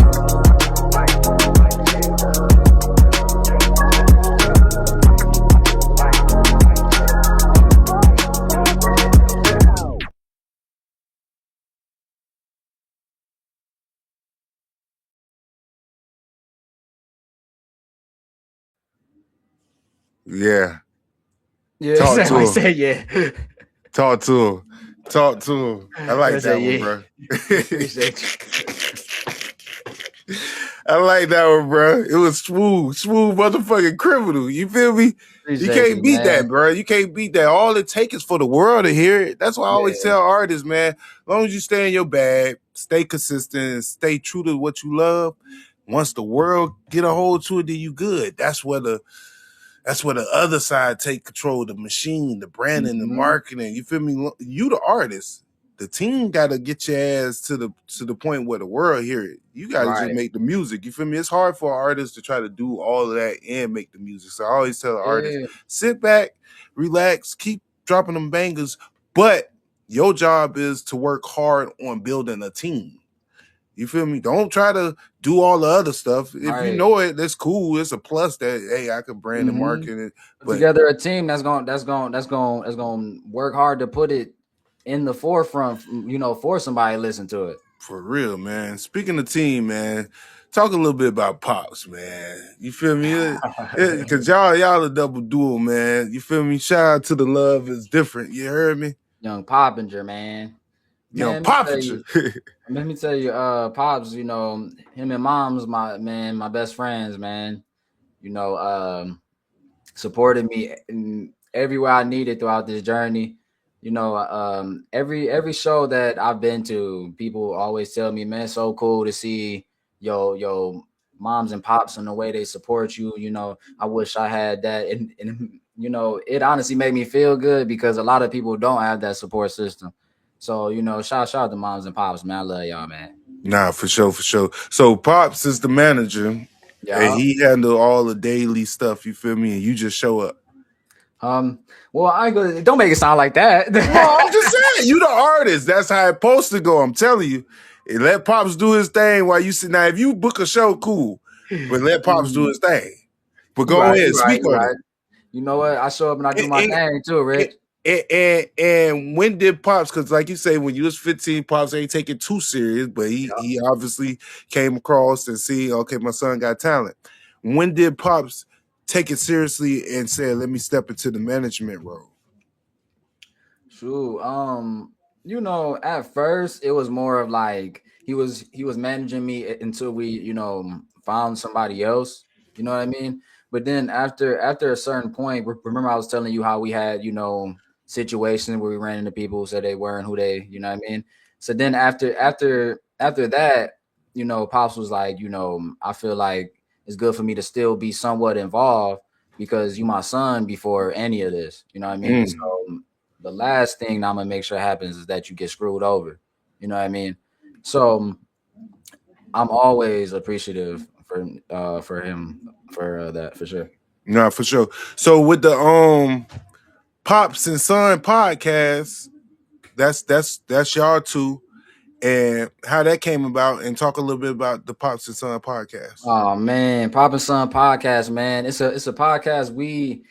Yeah. Yeah, Talk to him. say yeah. Talk to him. Talk to him. I like I that say one, yeah. bro. Appreciate you. I like that one, bro. It was smooth motherfucking criminal. You feel me? You can't beat that, bro. You can't beat that. All it takes is for the world to hear it. That's why I always tell artists, man, as long as you stay in your bag, stay consistent, stay true to what you love. Once the world get a hold to it, then you good. That's where the other side take control, the machine, the branding, the marketing. You feel me? You the artist. The team gotta get your ass to the point where the world hear it. You gotta just make the music. You feel me? It's hard for artists to try to do all of that and make the music. So I always tell the artists, sit back, relax, keep dropping them bangers. But your job is to work hard on building a team. You feel me? Don't try to do all the other stuff. If you know it, that's cool. It's a plus that hey, I can brand and market it. Put together a team that's gonna work hard to put it in the forefront, for somebody to listen to it. For real, man. Speaking of team, man, talk a little bit about Pops, man. You feel me? Because y'all a double duel, man. You feel me? Shout out to the love is different. You heard me? Young Poppinger, man. Young Poppinger. Let me tell you, Pops, him and Mom's my best friends, man. supported me in everywhere I needed throughout this journey. You know, every show that I've been to, people always tell me, man, it's so cool to see yo moms and pops and the way they support you. You know, I wish I had that, and you know, it honestly made me feel good because a lot of people don't have that support system. So you know, shout out to moms and pops, man. I love y'all, man. Nah, for sure, for sure. So Pops is the manager, and Yeah. he handle all the daily stuff. You feel me? And you just show up. Well, I ain't gonna, don't make it sound like that. No, I'm just saying, you the artist. That's how it's supposed to go. I'm telling you. And let Pops do his thing while you sit. Now, if you book a show, cool. But let Pops do his thing. But You go right, ahead, you right, speak you on right. You know what? I show up and I do my it. thing too, Rich. And when did Pops, because like you say, when you was 15, Pops ain't take it too serious, but he obviously came across and see, okay, my son got talent. When did Pops take it seriously and say, let me step into the management role? True. You know, at first it was more of like he was managing me until we, you know, found somebody else. You know what I mean? But then after a certain point, remember I was telling you how we had, you know, situations where we ran into people who said they weren't who they, you know what I mean? So then after that, you know, Pops was like, you know, I feel like it's good for me to still be somewhat involved because you my son before any of this. You know what I mean? So the last thing I'm gonna make sure happens is that you get screwed over. You know what I mean? So I'm always appreciative for him for that for sure. No, for sure. So with the Pops and Son podcast, that's y'all two, and how that came about, and talk a little bit about the Pops and Son podcast. Oh man, Papa Son podcast, man. It's a podcast we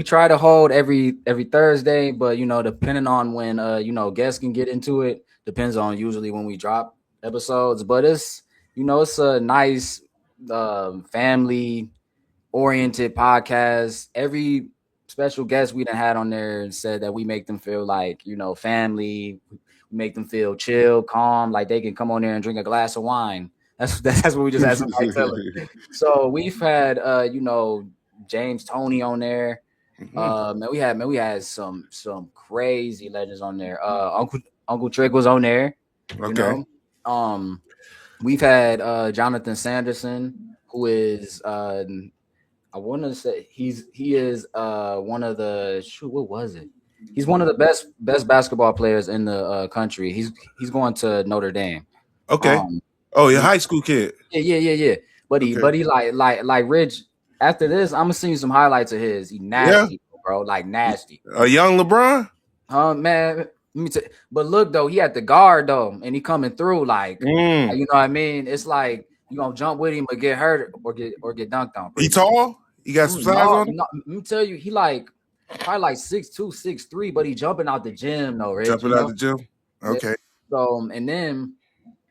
try to hold every Thursday, but you know, depending on when you know guests can get into it, depends on usually when we drop episodes. But it's you know it's a nice family oriented podcast. Every special guest we done had on there said that we make them feel like you know family. We make them feel chill, calm, like they can come on there and drink a glass of wine. That's what we just had somebody tell us. So we've had you know James Tony on there. Man, we had some crazy legends on there. Uncle Trick was on there. You Okay. know, we've had Jonathan Sanderson, who is I want to say he is one of the what was it? He's one of the best basketball players in the country. He's going to Notre Dame. Okay. Um, Oh, you're a high school kid. yeah. But he Okay. like Rich. After this, I'm gonna send you some highlights of his. He nasty, bro, like nasty. A young LeBron. Man, let me tell but look though, he had the guard though, and he coming through like you know what I mean. It's like you gonna jump with him but get hurt or get dunked on. He tall. He got some size No, on him. no, let me tell you, he like probably like 6'2", 6'3", but he jumping out the gym though, Rich. Jumping You out know? the gym. Okay. So and then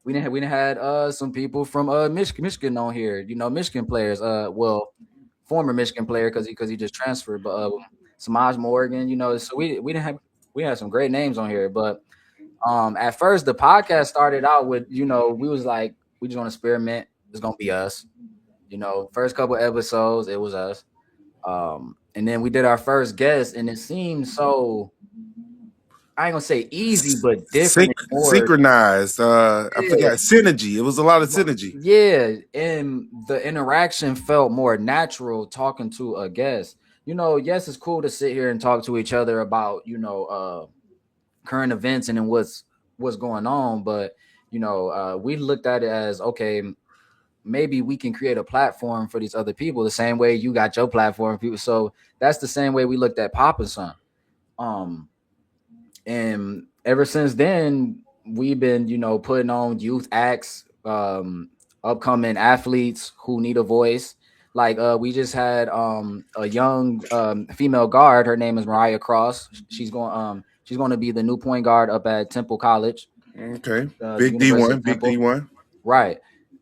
we didn't had some people from Michigan on here. You know, Michigan players. Well, former Michigan player because he just transferred, but Samaj Morgan. You know, so we had some great names on here, but at first the podcast started out with you know we was like we just want to experiment. It's gonna be us. You know, first couple episodes it was us. And then we did our first guest, and it seemed so. I ain't gonna say easy, but different. Synchronized. I forgot synergy. It was a lot of synergy. Yeah, and the interaction felt more natural talking to a guest. You know, yes, it's cool to sit here and talk to each other about you know current events and then what's going on, but you know we looked at it as okay. Maybe we can create a platform for these other people the same way you got your platform people. So that's the same way we looked at Papa Son. And ever since then, we've been, you know, putting on youth acts, upcoming athletes who need a voice. Like we just had a young female guard. Her name is Mariah Cross. She's going to be the new point guard up at Temple College. Okay. Big D1. Big D1. Right.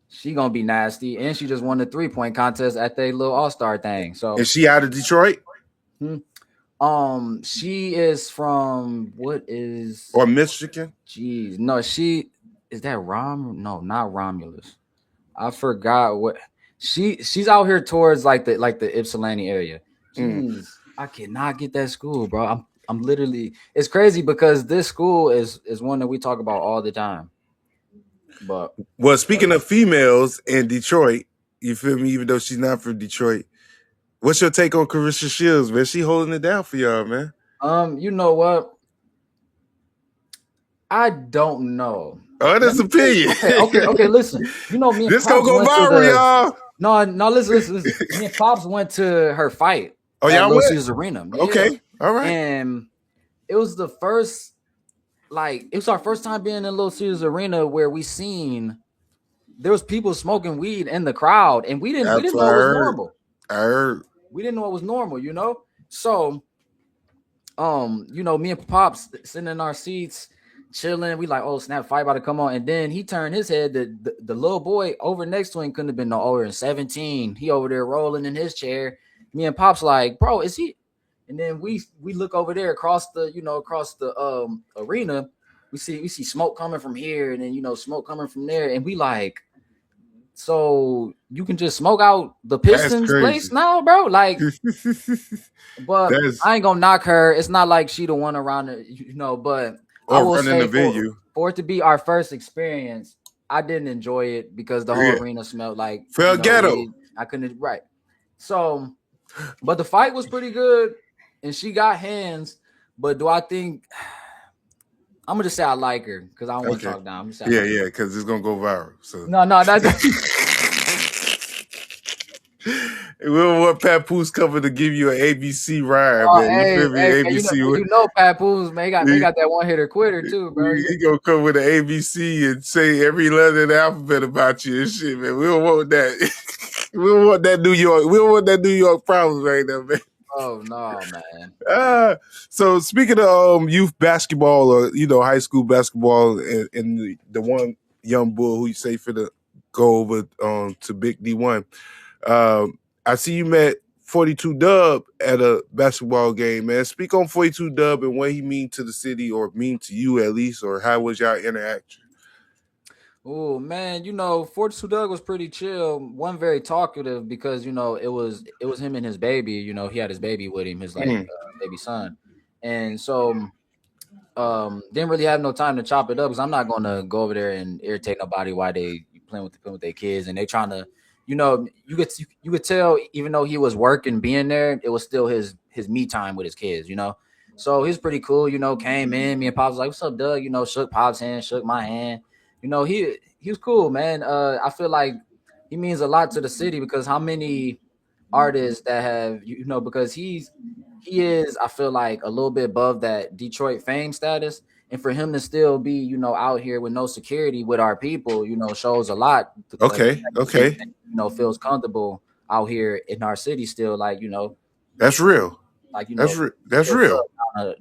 She gonna be nasty, and she just won the 3-point contest at their little all-star thing. So is she out of Detroit? She is from or Michigan? Jeez, no, she is that No, not Romulus. I forgot what she's out here towards like the Ypsilanti area. Jeez, I cannot get that school, bro. I'm literally. It's crazy because this school is one that we talk about all the time. But Well, speaking of females in Detroit, you feel me? Even though she's not from Detroit, what's your take on Carissa Shields, man? She holding it down for y'all, man. you know what? I don't know. Oh, that's Let me tell you- opinion. okay. Listen, you know me and This gonna Pops go went to viral, the. y'all. No, listen. Me and Pops went to her fight Oh, at y'all Little went? Caesars Arena. Yeah. Okay, all right. And it was the first, like, it was our first time being in Little Caesars Arena where we seen there was people smoking weed in the crowd, and we didn't That's know what it I was heard. normal. I heard. We didn't know it was normal, you know. So, you know, me and Pops sitting in our seats, chilling. We like, oh snap, fight about to come on, and then he turned his head. The little boy over next to him couldn't have been no older than 17. He over there rolling in his chair. Me and Pops like, bro, is he? And then we look over there across the arena. We see smoke coming from here, and then smoke coming from there, and we like, so you can just smoke out the Pistons crazy. place now, bro? Like, but That's- I ain't gonna knock her. It's not like she the one around it, but I Or will running say the venue. for it to be our first experience, I didn't enjoy it because the whole Yeah. arena smelled like Felt ghetto. I couldn't right. So, but the fight was pretty good, and she got hands. But do I think I'm gonna just say I like her because I don't want to Okay. talk down. I'm just saying I like her. Yeah, because it's gonna go viral. So No, that's we don't want Papoose coming to give you an ABC rhyme, Oh, man. You feel me? hey, ABC. you know Papoose, man. They got that one hitter quitter too, bro. He gonna come with an ABC and say every letter in the alphabet about you and shit, man. We don't want that. We don't want that New York. We don't want that New York problems right now, man. Oh no, man. So speaking of youth basketball or high school basketball, and the one young bull who you say for the go over to Big D1, I see you met 42 Dub at a basketball game, man. Speak on 42 Dub and what he mean to the city, or mean to you at least, or how was y'all interaction? Oh man, 42 Doug was pretty chill. One very talkative because it was him and his baby. He had his baby with him, his baby son, and so didn't really have no time to chop it up because I'm not gonna go over there and irritate nobody while they playing with their kids and they trying to, you could tell even though he was working being there, it was still his me time with his kids. So he's pretty cool. Came in, me and Pops was like, "What's up, Doug?" Shook Pops' hand, shook my hand. He was cool, man. I feel like he means a lot to the city because how many artists that have because he is, I feel like, a little bit above that Detroit fame status, and for him to still be out here with no security with our people shows a lot. Okay. Feels comfortable out here in our city still, like That's real. like That's real.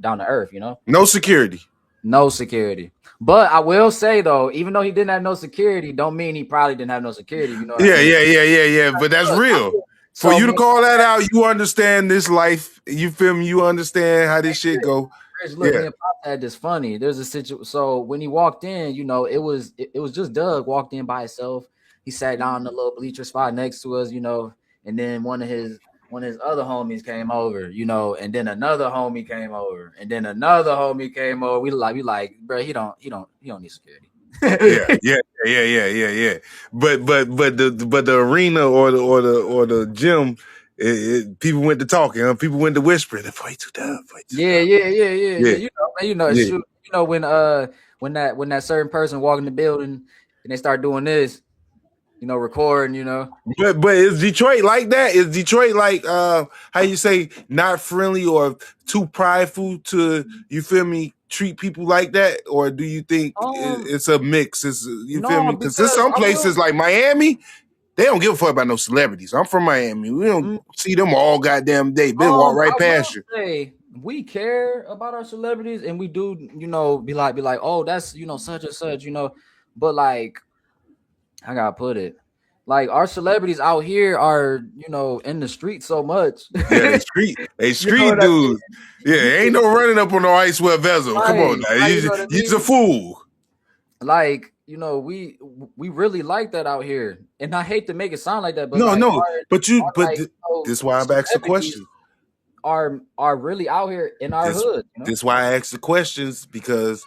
Down to earth, No security. No security. But I will say though, even though he didn't have no security, don't mean he probably didn't have no security. Yeah. But that's real. For you to call that out, you understand this life. You feel me? You understand how this shit go. Rich, look, me and Pop had this funny. There's a situation. So when he walked in, it was just Doug walked in by himself. He sat down in the little bleacher spot next to us, and then one of his other homies came over, and then another homie came over, and then another homie came over. We like, bro, he don't need security. Yeah. But the arena or the gym, people went to talking, huh? People went to whispering. Yeah. It's true. When that certain person walk in the building and they start doing this, recording, But is Detroit like that? Is Detroit like how you say, not friendly or too prideful to, you feel me, treat people like that? Or do you think it's a mix? Feel me? Because there's some places like Miami, they don't give a fuck about no celebrities. I'm from Miami. We don't see them all goddamn day. They walk right past you. We care about our celebrities and we do, be like, oh, that's such and such, but like, I gotta put it, like, our celebrities out here are, in the street so much. Yeah, they street dudes. Yeah, ain't no running up on no ice well vessel. Come on now. You're a fool. Like, we really like that out here. And I hate to make it sound like that, but no. But this is why I'm asking the question. are really out here in our This hood. You know? this why I asked the questions, because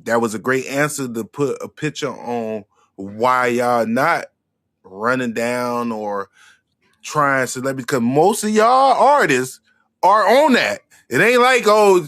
that was a great answer to put a picture on why y'all not running down or trying celebrities, because most of y'all artists are on that. It ain't like, oh,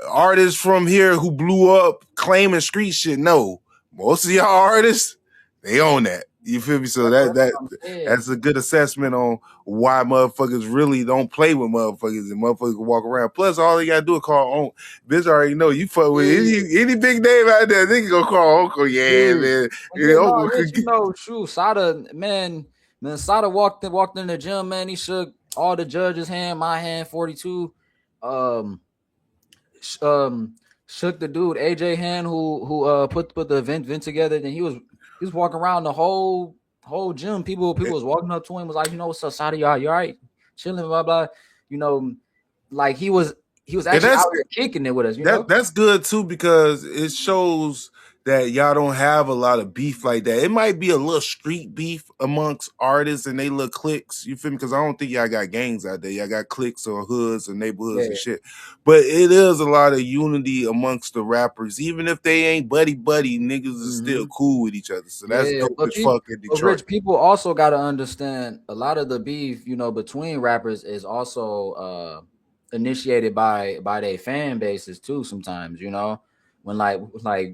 artists from here who blew up claiming street shit. No, most of y'all artists, they own that. You feel me? So That's what that I'm saying. that's a good assessment on why motherfuckers really don't play with motherfuckers, and motherfuckers can walk around. Plus, all they gotta do is call on. Bitch already know you fuck with any big name out there. They can go call Uncle. Yeah, man. And Yeah, then Uncle Rich, could get. shoot, Sada, man, Sada walked in the gym, man. He shook all the judges' hand, my hand, 42. Um, sh- um, Shook the dude AJ hand who put the event together. Then he was walking around the whole gym. People was walking up to him, was like, you know, what's up, Sada? You all right? Chilling, blah blah. You know, like he was actually out here kicking it with us. You know, That's good too, because it shows that y'all don't have a lot of beef like that. It might be a little street beef amongst artists and they little cliques. You feel me? Because I don't think y'all got gangs out there. Y'all got cliques or hoods or neighborhoods and shit. But it is a lot of unity amongst the rappers. Even if they ain't buddy, niggas is still cool with each other. So that's dope as fuck in Detroit. But Rich, people also got to understand a lot of the beef, you know, between rappers is also initiated by their fan bases too. Sometimes, you know, when like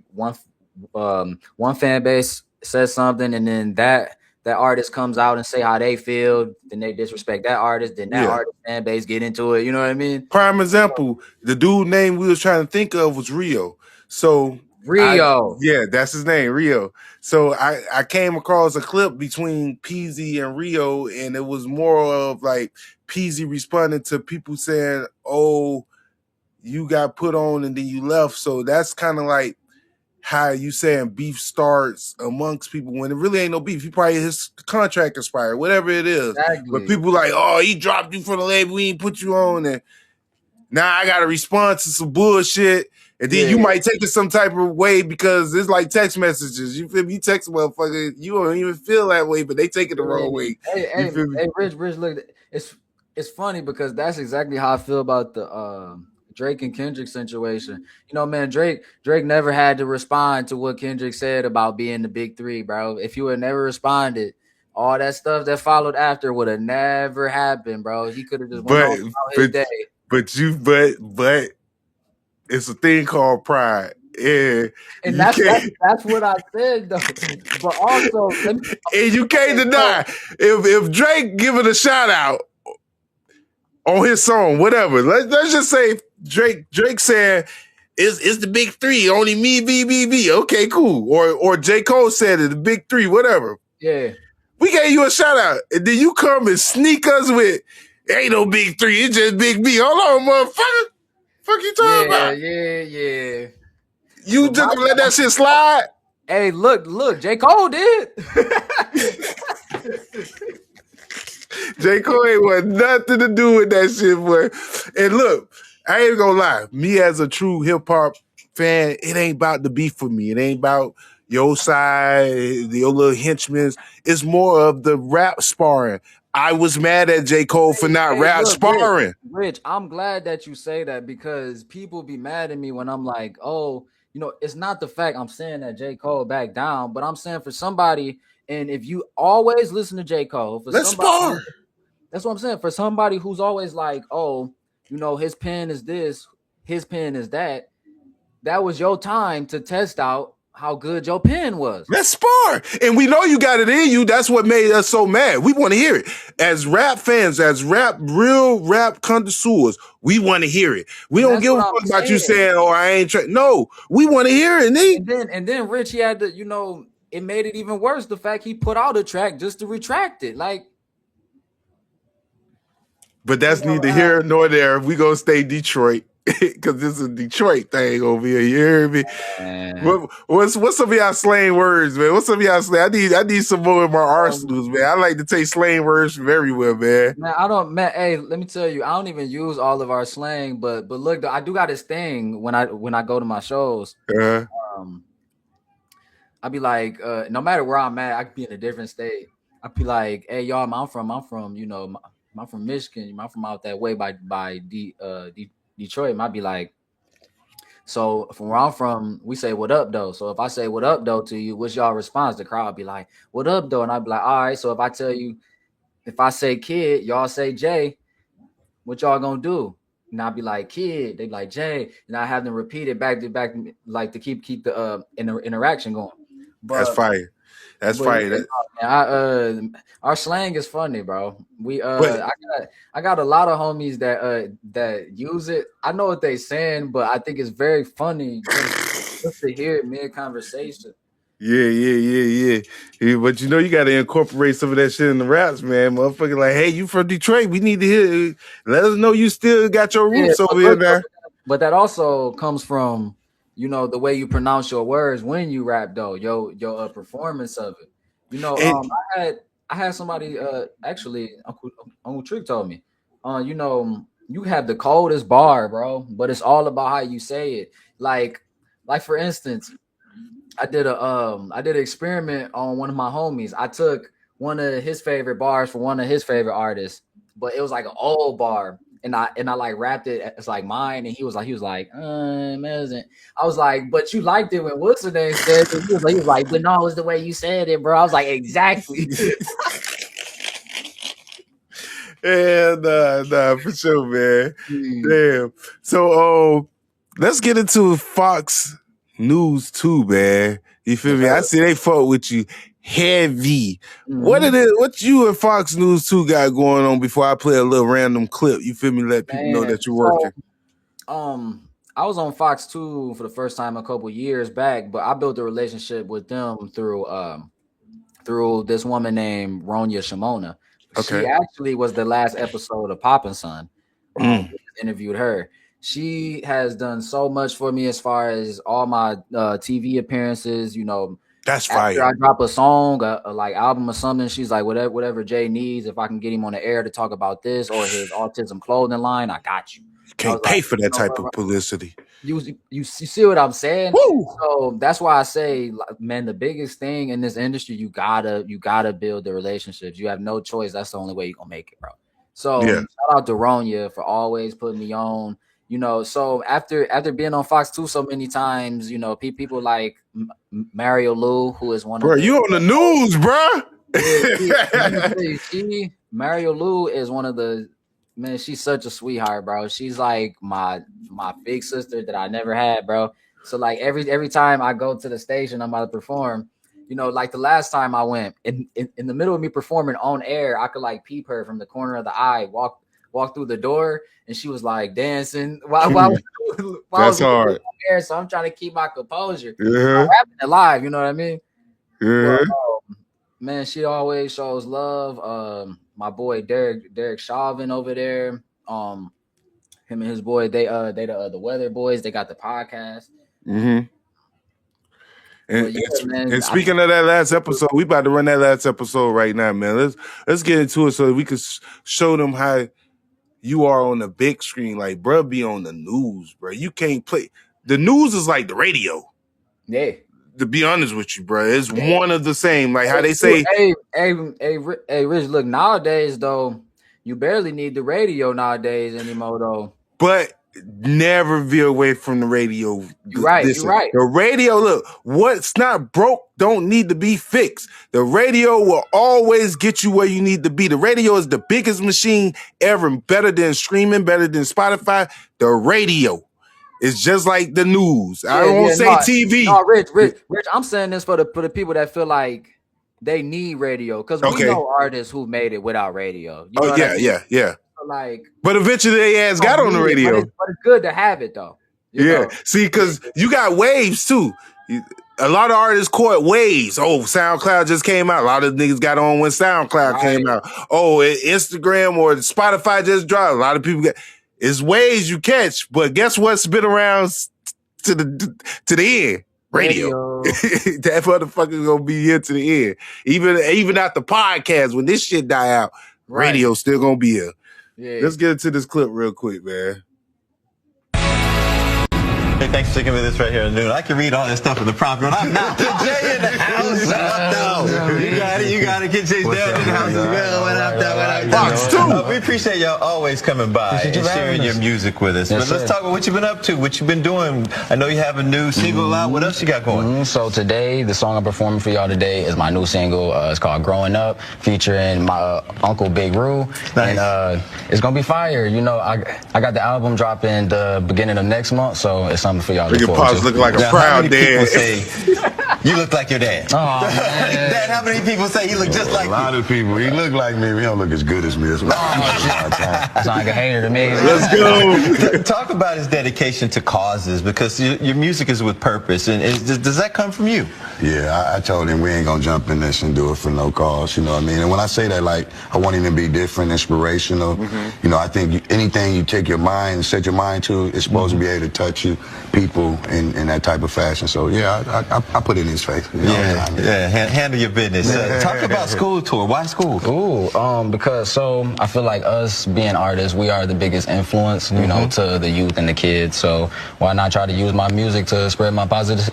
one fan base says something, and then that artist comes out and say how they feel, then they disrespect that artist, then that artist fan base get into it. You know what I mean? Prime example, the dude name we was trying to think of was Rio. So Rio. Yeah, that's his name, Rio. So I came across a clip between Peasy and Rio, and it was more of like Peasy responding to people saying, "Oh, you got put on and then you left." So that's kind of like how you saying beef starts amongst people when it really ain't no beef. He probably his contract expired, whatever it is. Exactly. But people like, "Oh, he dropped you from the label, we ain't put you on," and now I got to respond to some bullshit. And then you might take it some type of way because it's like text messages. You feel me? You text a motherfucker, you don't even feel that way, but they take it the wrong way. Hey, Rich, look, it's funny because that's exactly how I feel about the Drake and Kendrick situation. You know, man, Drake never had to respond to what Kendrick said about being the big three, bro. If you had never responded, all that stuff that followed after would have never happened, bro. He could have just went on about his day. But it's a thing called pride. Yeah, and that's what I said though. But also, and you can't deny if Drake giving a shout out on his song, whatever. Let's just say Drake said it's the big three, only me, B. Okay, cool. Or J. Cole said it, the big three, whatever. Yeah, we gave you a shout out, and then you come and sneak us with ain't no big three, it's just big B. Hold on, motherfucker. Fuck you talking about? Yeah. You just gonna let that shit slide? Hey, look, J. Cole did. J. Cole ain't want nothing to do with that shit, boy. And look, I ain't gonna lie. Me as a true hip hop fan, it ain't about the beef for me. It ain't about your side, your little henchmen. It's more of the rap sparring. I was mad at J. Cole for not rap sparring. Rich, I'm glad that you say that because people be mad at me when I'm like, oh, you know, it's not the fact I'm saying that J. Cole back down, but I'm saying for somebody, and if you always listen to J. Cole, for let's spar. That's what I'm saying. For somebody who's always like, oh, you know, his pen is this, his pen is that. That was your time to test out how good your pen was. Let's spar. And we know you got it in you. That's what made us so mad. We want to hear it. As rap fans, as real rap connoisseurs, we want to hear it. We don't give a fuck about you saying, oh, I ain't no, we want to hear it, And then Rich, he had to, you know, it made it even worse. The fact he put out a track just to retract it. Like, but that's neither here nor there. We gonna stay Detroit. Because this is a Detroit thing over here. You hear me? What's some of y'all slang words, man? What's some of y'all slang? I need some more in my arsenals, man. I like to take slang words from everywhere, man. Man, hey, let me tell you, I don't even use all of our slang, but look, I do got this thing when I go to my shows. I'll be like, no matter where I'm at, I could be in a different state. I'll be like, hey, y'all, I'm from, you know, I'm from Michigan. I'm from out that way by Detroit. It might be like, so from where I'm from, we say what up though. So if I say what up though to you, what's y'all response? The crowd be like, what up though? And I'd be like, all right. So if I tell you, if I say kid, y'all say Jay, what y'all gonna do? And I'd be like, kid, they be like Jay, and I have them repeat it back to back, like to keep the interaction going. That's But fire. That's but fire. yeah, man, our slang is funny, bro. I got a lot of homies that use it. I know what they saying, but I think it's very funny just to hear it mid conversation. Yeah. But you know, you got to incorporate some of that shit in the raps, man. Motherfucker, like, hey, you from Detroit? We need to hear. Let us know you still got your roots over here now. But that also comes from, you know, the way you pronounce your words when you rap, though. Your performance of it. You know, I had somebody actually Uncle Trick told me, you know, you have the coldest bar, bro, but it's all about how you say it. Like for instance, I did an experiment on one of my homies. I took one of his favorite bars for one of his favorite artists, but it was like an old bar. And I like rapped it as like mine, and he was like, amazing. I was like, but you liked it when what's the name said it. He was like, but no, it's the way you said it, bro. I was like, exactly. Yeah, nah, for sure, man. Damn. So let's get into Fox News 2, man. You feel me? I see they fuck with you heavy. What you and Fox News 2 got going on before I play a little random clip? You feel me? Let people know that you're working. I was on Fox 2 for the first time a couple years back, but I built a relationship with them through this woman named Ronya Shimona. Okay. She actually was the last episode of Poppin' Son. Interviewed her. She has done so much for me as far as all my TV appearances. You know, that's after fire. I drop a song, like album or something, she's like, whatever Jay needs, if I can get him on the air to talk about this or his autism clothing line, I got you. Can't pay for that type of publicity. You see what I'm saying? Woo! So that's why I say, man, the biggest thing in this industry, you gotta build the relationships. You have no choice. That's the only way you're gonna make it, bro. So shout out to Ronya for always putting me on. You know, so after being on Fox 2 so many times, you know, people like Mario Lou, who is one of you on the news, bro. Mario Lou is one of the, man, she's such a sweetheart, bro. She's like my big sister that I never had, bro. So like every time I go to the station, I'm about to perform, you know, like the last time I went in the middle of me performing on air, I could like peep her from the corner of the eye, walk through the door, and she was like dancing while that's hard. Air, so I'm trying to keep my composure. Yeah. I'm rapping it live, you know what I mean? Yeah. But, man, she always shows love. My boy Derek Chauvin over there. Him and his boy, they the Weather Boys. They got the podcast. Mm-hmm. And speaking of that last episode, we about to run that last episode right now, man. Let's get into it so we can show them how you are on the big screen. Like, bro, be on the news, bro. You can't play. The news is like the radio. Yeah. To be honest with you, bro, it's one of the same. Like how they say. Hey, Rich, look, nowadays, though, you barely need the radio nowadays anymore, though. But never veer away from the radio. You're right. Listen, you're right. The radio, look, what's not broke don't need to be fixed. The radio will always get you where you need to be. The radio is the biggest machine ever, better than streaming, better than Spotify. The radio is just like the news. I don't want to say TV. No, Rich, I'm saying this for the people that feel like they need radio, because we know artists who made it without radio. You know yeah. Like, but eventually they ass got on the radio. But it's good to have it though. You know? See, because you got waves too. A lot of artists caught waves. Oh, SoundCloud just came out. A lot of niggas got on when SoundCloud came out. Oh, Instagram or Spotify just dropped. A lot of people it's waves you catch. But guess what's been around to the end? Radio. That motherfucker's gonna be here to the end. Even at the podcast, when this shit die out, radio's still gonna be here. Yeah. Let's get into this clip real quick, man. thanks for sticking with us right here at noon. I can read all this stuff in the prompter, and I'm not. Jay in the house. What up, though? You got it. Get Jay down in the house as well. What up, though? Box two. We appreciate y'all always coming by and sharing your music with us. But let's talk about what you've been up to, what you've been doing. I know you have a new single out. What else you got going? So today, the song I'm performing for y'all today is my new single. It's called Growing Up, featuring my uncle Big Roo. Nice. And it's going to be fire. You know, I got the album dropping the beginning of next month, so it's something for y'all to Look look at forward Pops to. looking like a Now, how proud many people dad. say you look like your dad? Oh, man. Dad, how many people say he look just like A lot of people, he look like me, but he don't look as good as me. That's what That's not like a hater to me. Let's go. Talk about his dedication to causes, because your music is with purpose. And does that come from you? Yeah, I told him we ain't gonna jump in this and do it for no cause, you know what I mean? And when I say that, like, I want him to be different, inspirational. You know, I think anything you take your mind and set your mind to, it's supposed to be able to touch you, people, in that type of fashion. So, yeah, I put it in his face. You know, Handle your business. Talk about school tour. Why school? Ooh, because I feel like us being artists, we are the biggest influence, you know, to the youth and the kids. So why not try to use my music to spread my positivity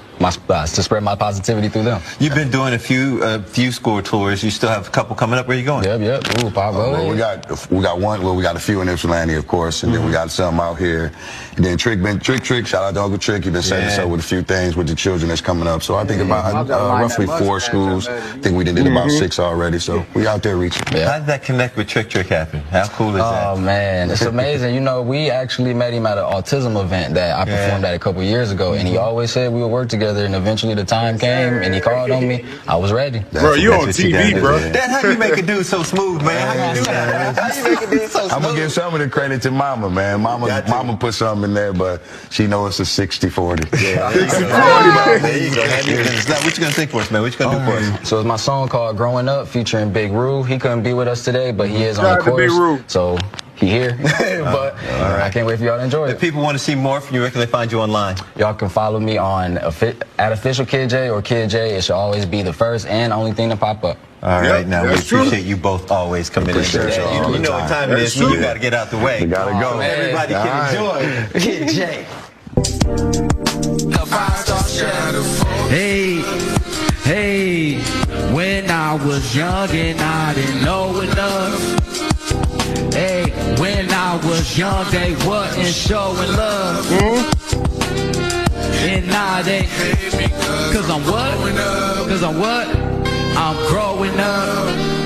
through them? You've been doing a few school tours. You still have a couple coming up. Where you going? Yep. Ooh, Pop, well, we got one. Well, we got a few in Ypsilanti, of course, and then we got some out here. And then Trick. Shout out to Uncle Trick. He been setting us up with a few things with the children that's coming up. So I think about roughly 4 schools. I think we did about 6 already. So we out there reaching. Yeah. How did that connect with Trick happen? How cool is that? Oh man, it's amazing. You know, we actually met him at an autism event that I performed at a couple years ago, and he always said we would work together. And eventually, the time came, and he called on me. I was ready. Bro, you on TV, bro. Dad, how you make a dude so smooth, man? How you do that? How you make a dude so smooth? I'm gonna give some of the credit to Mama, man. Mama put something in there, but she knows it's a 60-40. Yeah. 60-40. There you go. Now, what you gonna think for us, man? What you gonna do for us? So it's my song called "Growing Up" featuring Big Roo. He couldn't be with us today, but he is on the course. So he here. But I can't wait for y'all to enjoy it. If people want to see more from you, where can they find you online? Y'all can follow me on at official Kid J or Kid J. It should always be the first and only thing to pop up. All right, now we appreciate you both always coming in. You know what time it is. You got to get out the way. We gotta go. Everybody can enjoy Kid J. Hey, when I was young and I didn't know enough. Hey, when I was young, they wasn't showing love. And now they hate me cause I'm what? I'm growing up.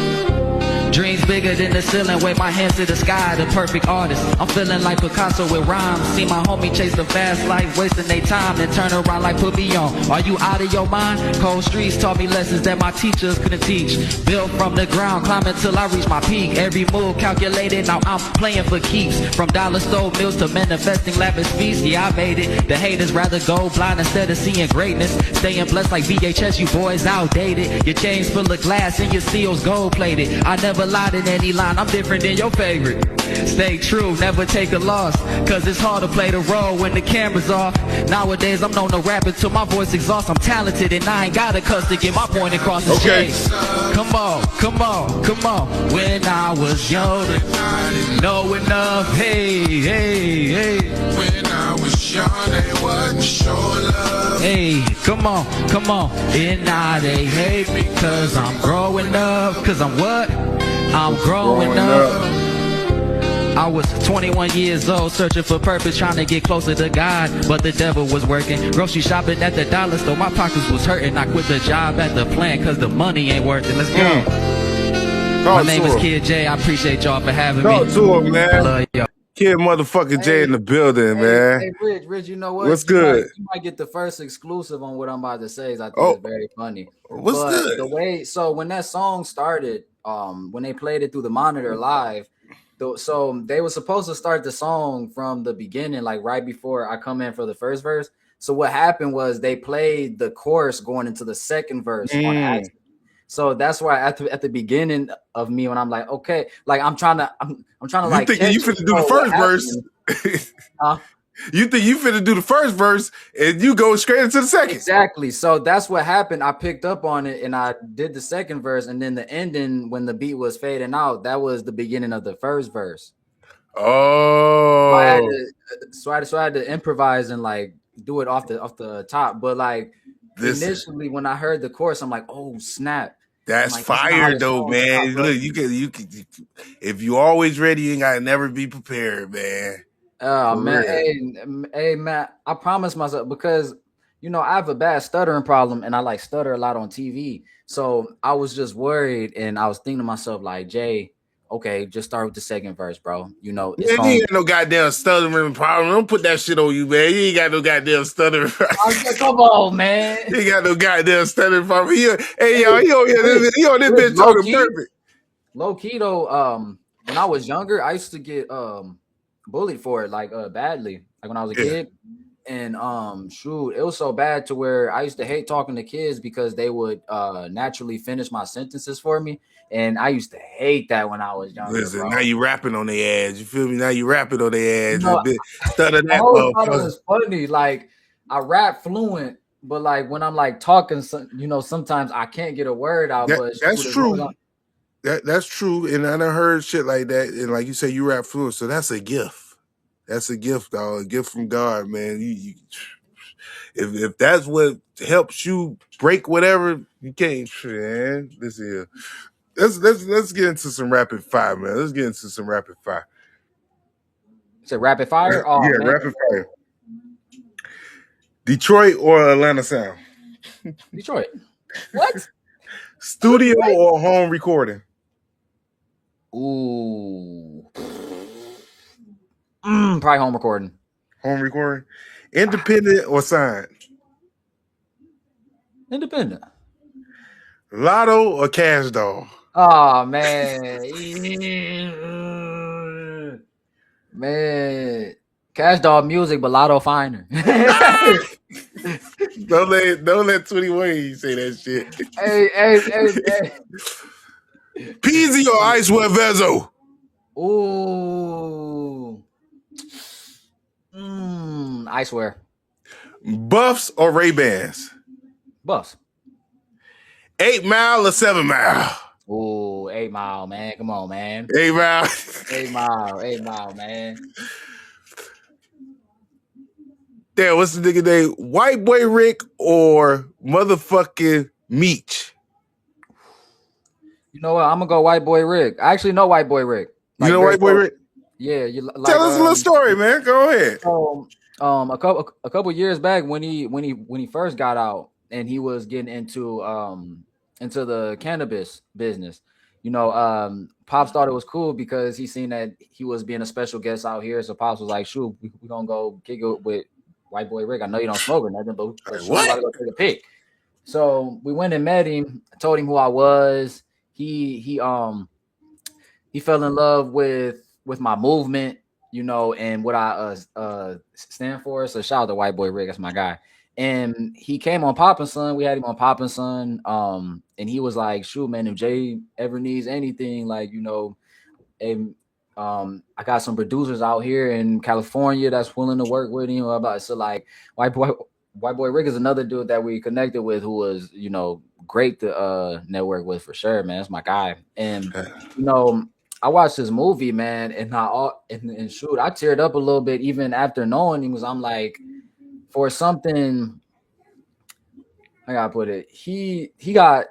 Dreams bigger than the ceiling, wave my hands to the sky, the perfect artist. I'm feeling like Picasso with rhymes. See my homie chase the fast life, wasting their time, then turn around like put me on. Are you out of your mind? Cold streets taught me lessons that my teachers couldn't teach. Built from the ground, climbing till I reach my peak. Every move calculated, now I'm playing for keeps. From dollar store meals to manifesting lavish feasts, yeah, I made it. The haters rather go blind instead of seeing greatness. Staying blessed like VHS, you boys outdated. Your chains full of glass and your seals gold plated. I never lied in any line, I'm different than your favorite. Stay true, never take a loss, cause it's hard to play the role when the camera's off. Nowadays I'm known to rap until my voice exhausts. I'm talented and I ain't got a cuss to get my point across the chase. Come on. When I was young, know enough. Hey. When I was young, they wasn't sure love. Hey, come on. And now they hate me cause I'm growing up. Cause I'm what? I'm growing up. I was 21 years old, searching for purpose, trying to get closer to God, but the devil was working. Grocery shopping at the dollar store, my pockets was hurting. I quit the job at the plant, cause the money ain't worth it. Let's go. My name is Kid J. I appreciate y'all for having me. Talk to him, man. I love y'all. Kid motherfucking J in the building, man. Hey, Rich, you know what? What's good? You might get the first exclusive on what I'm about to say. I think it's very funny. What's good? So when that song started, when they played it through the monitor live, so they were supposed to start the song from the beginning, like right before I come in for the first verse. So what happened was they played the chorus going into the second verse on accident. So that's why at the beginning of me, when I'm like, okay, like I'm trying to like. You think you finna do the first verse? You think you finna do the first verse and you go straight into the second? Exactly. So that's what happened. I picked up on it and I did the second verse, and then the ending when the beat was fading out, that was the beginning of the first verse. Oh. So I had to improvise and like do it off the top. But like Listen. initially when I heard the chorus, I'm like, oh snap. That's like, that's not how fire the though, song man. start, bro. Look, you can. If you always ready, you ain't gotta never be prepared, man. Oh For man, real. hey man, I promised myself because you know I have a bad stuttering problem and I like stutter a lot on TV. So I was just worried and I was thinking to myself like, Jay, okay, just start with the second verse, bro. You know, it's Man, you going. ain't got no goddamn stuttering problem. Don't put that shit on you, man. You ain't got no goddamn stuttering problem. Come on, man. You ain't got no goddamn stuttering problem. Hey, y'all, he on this bitch low talking key, perfect. Low key though, when I was younger, I used to get bullied for it like badly, like when I was a kid. And shoot, it was so bad to where I used to hate talking to kids because they would naturally finish my sentences for me. And I used to hate that when I was younger. Listen, bro. now you rapping on their ass. You feel me? Now you rapping on their ass. You know, Stutter I that always thought it motherfucker. was funny. Like I rap fluent, but like when I'm like talking, you know, sometimes I can't get a word out. But That's shoot, as long true. as I'm, That's true. And I done heard shit like that. And like you say, you rap fluent. So that's a gift. That's a gift, dog. A gift from God, man. If that's what helps you break whatever, you can't, man. Listen here. Let's get into some rapid fire, man. Let's get into some rapid fire. Is it rapid fire? Oh, yeah, man. rapid fire. Detroit or Atlanta sound? Detroit. What? Studio or home recording? Ooh. Probably home recording. Home recording. Independent or signed? Independent. Lotto or Cash Doll? Oh man. Man. Cash Doll music, but Lotto finer. Don't let 21 say that shit. Hey. Peasy or Icewear Vezo? Ooh. I swear. Buffs or Ray-Bans? Buffs. 8 Mile or 7 Mile? Ooh, 8 Mile, man. Come on, man. 8 Mile. 8 Mile, man. Damn, what's the nigga name? White Boy Rick or motherfucking Meech? You know what? I'm gonna go White Boy Rick. I actually know White Boy Rick. Like, you know White Boy Rick? Yeah, you like. Tell us a little story, man. Go ahead. A couple years back when he first got out and he was getting into the cannabis business. You know, Pops thought it was cool because he seen that he was being a special guest out here. So Pops was like, "Shoot, we gonna go kick it with White Boy Rick. I know you don't smoke or nothing, but we gotta go take a pic." So we went and met him. I told him who I was. He fell in love with my movement, you know, and what I stand for. So shout out to White Boy Rick, that's my guy. And he came on Poppin' Son. We had him on Poppin' Son. And he was like, shoot, man, if Jay ever needs anything, like, you know, and I got some producers out here in California that's willing to work with him. So like White Boy Rick is another dude that we connected with who was, you know, great to network with for sure, man. That's my guy. And you know, I watched this movie, man, and shoot, I teared up a little bit even after knowing him. I'm like, for something, I gotta put it, he got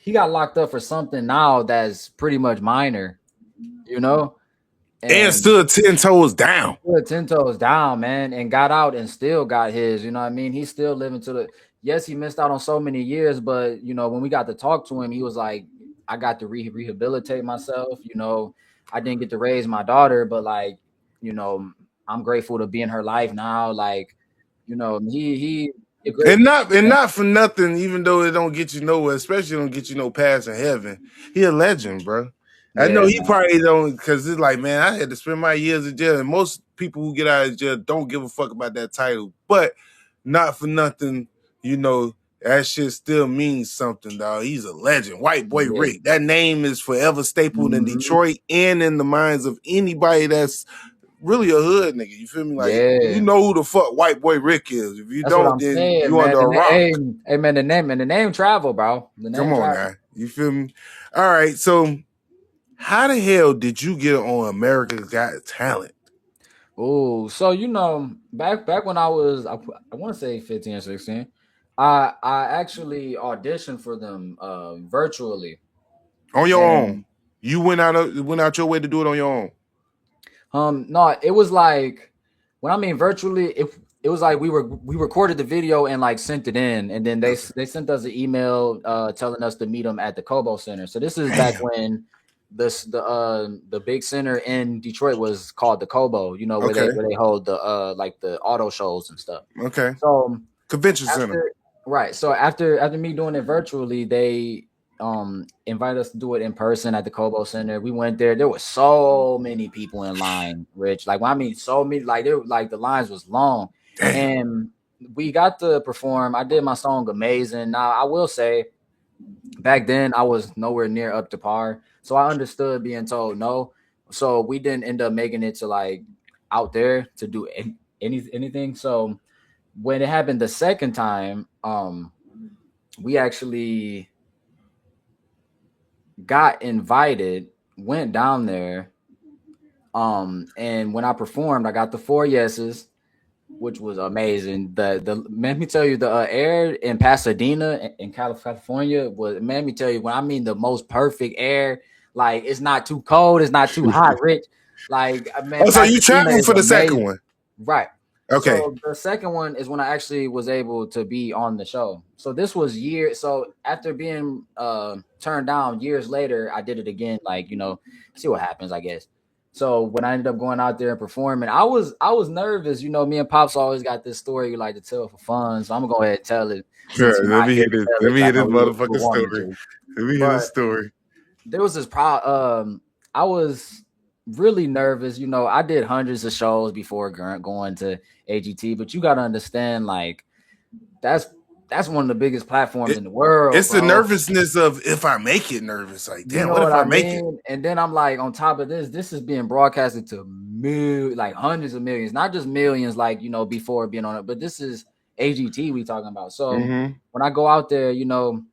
locked up for something now that's pretty much minor, you know, and stood 10 toes down. Stood 10 toes down, man, and got out and still got his. You know what I mean? He's still living to the. Yes, he missed out on so many years, but you know, when we got to talk to him, he was like, I got to rehabilitate myself. You know, I didn't get to raise my daughter, but like, you know, I'm grateful to be in her life now. Like, you know, he and not for nothing, even though it don't get you nowhere, especially don't get you no pass in heaven. He a legend, bro. I know he probably don't, because it's like, man, I had to spend my years in jail, and most people who get out of jail don't give a fuck about that title. But not for nothing, you know, that shit still means something, dog. He's a legend. White Boy Rick. That name is forever stapled in Detroit and in the minds of anybody that's really a hood nigga. You feel me? Like, you know who the fuck White Boy Rick is. If you don't, then you under a rock. Hey, man, the name travel, bro. Come on now. You feel me? All right, so how the hell did you get on America's Got Talent? Oh, so you know, back when I was, I want to say 15 or 16, I actually auditioned for them virtually, On your own. and You went out your way to do it on your own. no, it was like when I mean virtually, it was like we recorded the video and like sent it in, and then they sent us an email telling us to meet them at the Kobo Center. So this is back Damn. when the big center in Detroit was called the Kobo, you know, where Okay. they hold the like the auto shows and stuff. Okay. So Convention center. after me doing it virtually, they invited us to do it in person at the Kobo Center. We went there. There were so many people in line, Rich. Like when I mean so many, like the lines was long. Damn. And we got to perform. I did my song amazing. Now I will say back then I was nowhere near up to par. So I understood being told no. So we didn't end up making it to like out there to do anything. So when it happened the second time, we actually got invited, went down there, and when I performed, I got the 4 yeses, which was amazing. The let me tell you, the air in Pasadena in California was, let me tell you, when I mean the most perfect air, like it's not too cold, it's not too hot, Rich. Like man, Oh, so you Pasadena traveled is for the second amazing. one? Right. Okay. So the second one is when I actually was able to be on the show. So this was years. So after being turned down years later, I did it again. Like, you know, see what happens, I guess. So when I ended up going out there and performing, I was nervous. You know, me and Pops always got this story we like to tell for fun. So I'm gonna go ahead and tell it. Sure. Since you're Let not me here hear to this. tell Let it, me I hear this know you were motherfucking wanting story. to. Let me hear But this story. there was this I was really nervous. You know, I did hundreds of shows before going to AGT, but you got to understand, like that's one of the biggest platforms in the world, It's the bro. nervousness of if I make it nervous. Like, You damn, know what if what I I make it? mean? And then I'm like, on top of this is being broadcasted to like hundreds of millions, not just millions, like, you know, before being on it, but this is AGT we talking about. So Mm-hmm. when I go out there, you know,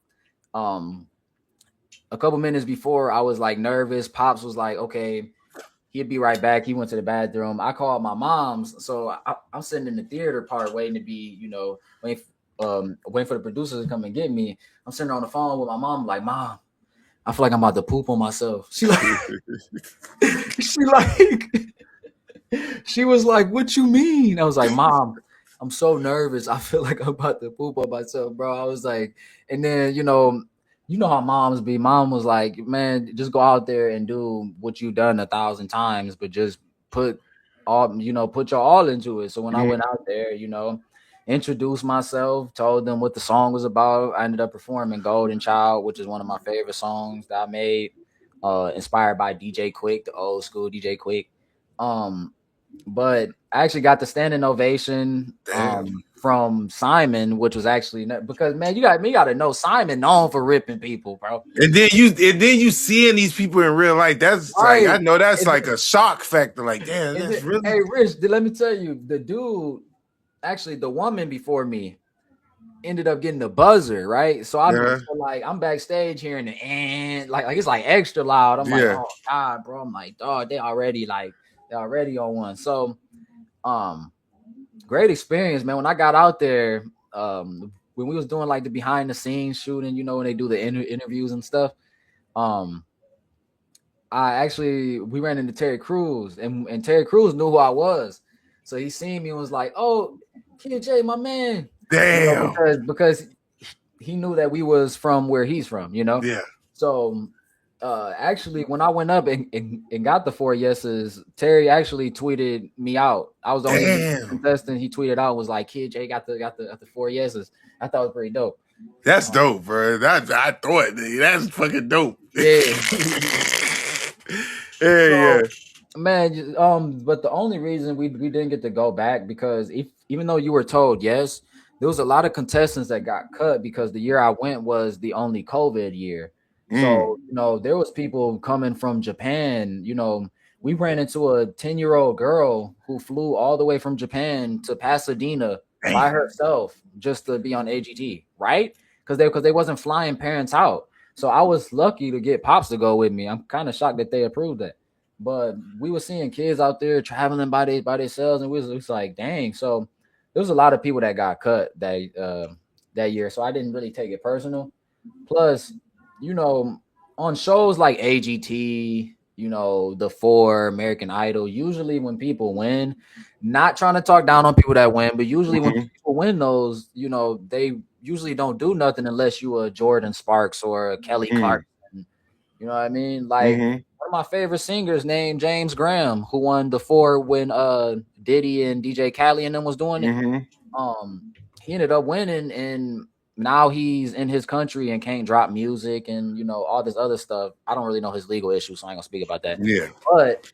a couple minutes before, I was like nervous. Pops was like, okay, he'd be right back. He went to the bathroom. I called my mom's. So I'm sitting in the theater part waiting to be, you know, waiting for the producers to come and get me. I'm sitting on the phone with my mom, like, Mom, I feel like I'm about to poop on myself. She was like, what you mean? I was like, Mom, I'm so nervous. I feel like I'm about to poop on myself, bro. I was like, and then, you know how moms be. Mom was like, man, just go out there and do what you've done 1,000 times, but just put put your all into it. So when I went out there, you know, introduced myself, told them what the song was about. I ended up performing Golden Child, which is one of my favorite songs that I made, inspired by DJ Quick, the old school DJ Quick. But I actually got the standing ovation from Simon, which was actually because, man, you got to know Simon known for ripping people, bro. And then you seeing these people in real life. That's Right. like, I know that's like a shock factor. Like, damn, that's really. Hey, Rich, let me tell you, the dude, actually, the woman before me ended up getting the buzzer, right? So I'm backstage hearing the and like it's like extra loud. I'm like, oh God, bro. I'm like, dog, they're already on one. So great experience, man. When I got out there, when we was doing like the behind the scenes shooting, you know, when they do the interviews and stuff, we ran into Terry Crews, and Terry Crews knew who I was. So he seen me and was like, oh, Kid J, my man. Damn. You know, because he knew that we was from where he's from, you know? Yeah. So actually, when I went up and got the 4 yeses, Terry actually tweeted me out. I was the only contestant he tweeted out, was like, Kid J got the 4 yeses. I thought it was pretty dope. That's dope, bro. I thought that's fucking dope. Yeah. Yeah. Man, but the only reason we didn't get to go back, because even though you were told yes, there was a lot of contestants that got cut because the year I went was the only COVID year. So, you know, there was people coming from Japan. You know, we ran into a 10-year-old girl who flew all the way from Japan to Pasadena by herself just to be on AGT, right? Because they wasn't flying parents out. So I was lucky to get Pops to go with me. I'm kind of shocked that they approved that. But we were seeing kids out there traveling by themselves, and we was like, dang. So there was a lot of people that got cut that year. So I didn't really take it personal. Plus, you know, on shows like AGT, you know, The Four, American Idol, usually when people win, not trying to talk down on people that win, but usually when people win those, you know, they usually don't do nothing unless you a Jordan Sparks or a Kelly Clarkson. You know what I mean? Like one of my favorite singers named James Graham, who won The Four when Diddy and DJ Khaled and them was doing it. He ended up winning, and now he's in his country and can't drop music and, you know, all this other stuff. I don't really know his legal issues, so I ain't gonna speak about that. Yeah. But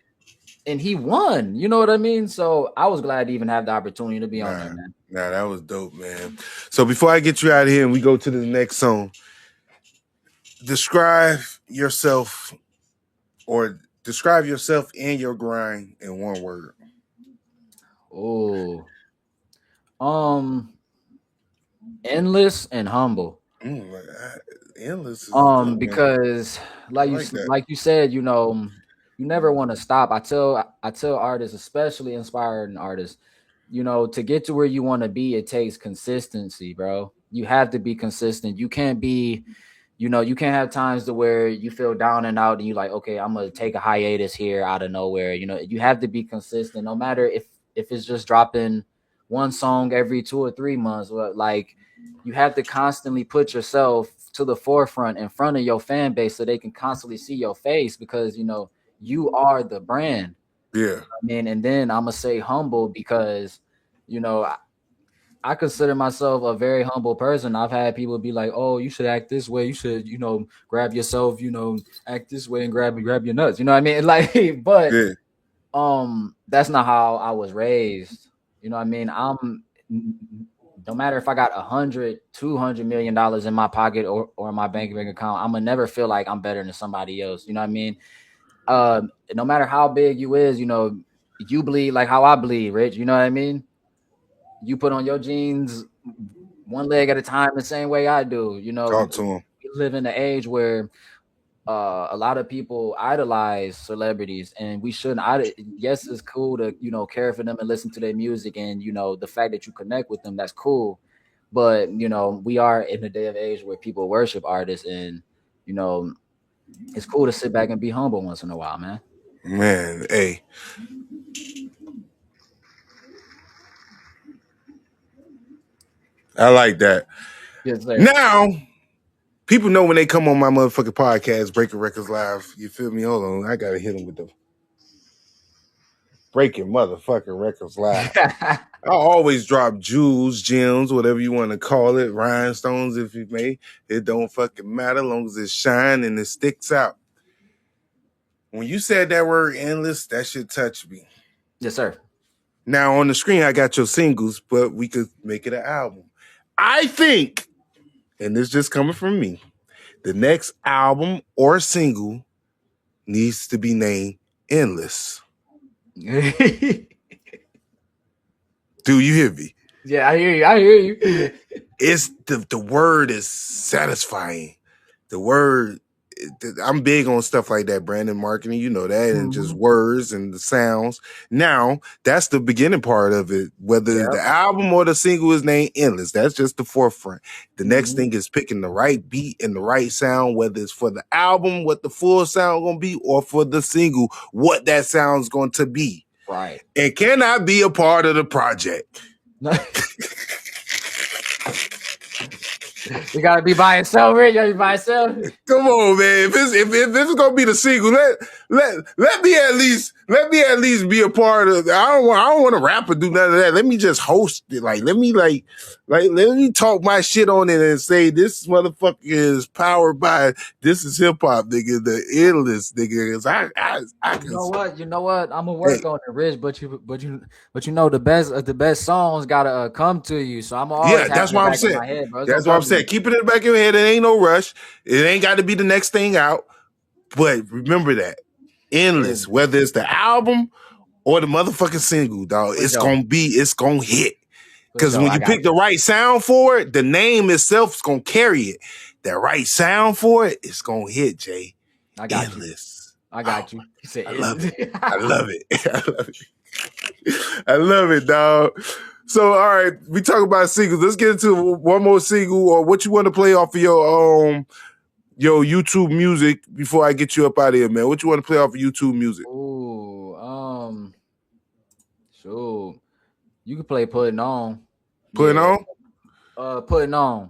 and he won, you know what I mean? So I was glad to even have the opportunity to be on there, man. Nah, that was dope, man. So before I get you out of here and we go to the next song, describe yourself and your grind in one word. Oh, endless and humble. Endless. Is because like you said, you know, you never want to stop. I tell artists, especially inspiring artists, you know, to get to where you want to be, it takes consistency, bro. You have to be consistent. You can't be, you know, you can't have times to where you feel down and out and you like, okay, I'm gonna take a hiatus here out of nowhere. You know, you have to be consistent, no matter if it's just dropping one song every 2 or 3 months. Like, you have to constantly put yourself to the forefront in front of your fan base so they can constantly see your face, because, you know, you are the brand. Yeah. I mean, and then I'm gonna say humble because, you know, I consider myself a very humble person. I've had people be like, "Oh, you should act this way. You should, you know, grab yourself, you know, act this way and grab your nuts." You know what I mean? Like, but that's not how I was raised. You know what I mean? No matter if I got $100-200 million in my pocket or in my bank account, I'm gonna never feel like I'm better than somebody else. You know what I mean? No matter how big you is, you know, you bleed like how I bleed, Rich. You know what I mean? You put on your jeans one leg at a time the same way I do. You know, talk to him. We live in an age where a lot of people idolize celebrities, and we shouldn't. Yes, it's cool to, you know, care for them and listen to their music, and, you know, the fact that you connect with them, that's cool. But, you know, we are in a day of age where people worship artists, and, you know, it's cool to sit back and be humble once in a while, man. Man, hey. I like that. Yes, sir. Now, people know when they come on my motherfucking podcast, Breaking Records Live. You feel me? Hold on. I gotta hit them with the Breaking motherfucking Records Live. I always drop jewels, gems, whatever you want to call it, rhinestones if you may. It don't fucking matter as long as it shine and it sticks out. When you said that word endless, that shit touched me. Yes, sir. Now on the screen, I got your singles, but we could make it an album. I think, and this just coming from me, the next album or single needs to be named Endless. Do you hear me? Yeah, I hear you. It's the word is satisfying. The word, I'm big on stuff like that, branding, marketing, you know that, and just words and the sounds. Now, that's the beginning part of it. Whether the album or the single is named Endless, that's just the forefront. The next thing is picking the right beat and the right sound, whether it's for the album, what the full sound gonna be, or for the single, what that sound's going to be. Right. It cannot be a part of the project. You gotta be by yourself, Rich. You gotta be by yourself. Come on, man. If it's gonna be the single, let me at least be a part of. I don't want to rap or do none of that. Let me just host it. Let me talk my shit on it and say this motherfucker is powered by This Is Hip Hop, nigga. The Endless, nigga. I You know what? I'm gonna work on it, Rich. But you know the best songs gotta come to you. So I'm always that's what I'm saying. That's what I'm saying. Keep it in the back of your head. It ain't no rush. It ain't got to be the next thing out. But remember that. Endless. Whether it's the album or the motherfucking single, dog. It's gonna hit. Because when you pick the right sound for it, the name itself is gonna carry it. That right sound for it, it's gonna hit, Jay. I got Endless. I got you. He said, I love it. I love it. I love it. I love it, dog. So, all right, we talk about singles. Let's get into one more single or what you want to play off of your YouTube music before I get you up out of here, man. What you want to play off of YouTube music? Ooh, sure. You can play Putting On. Putting On? Putting On.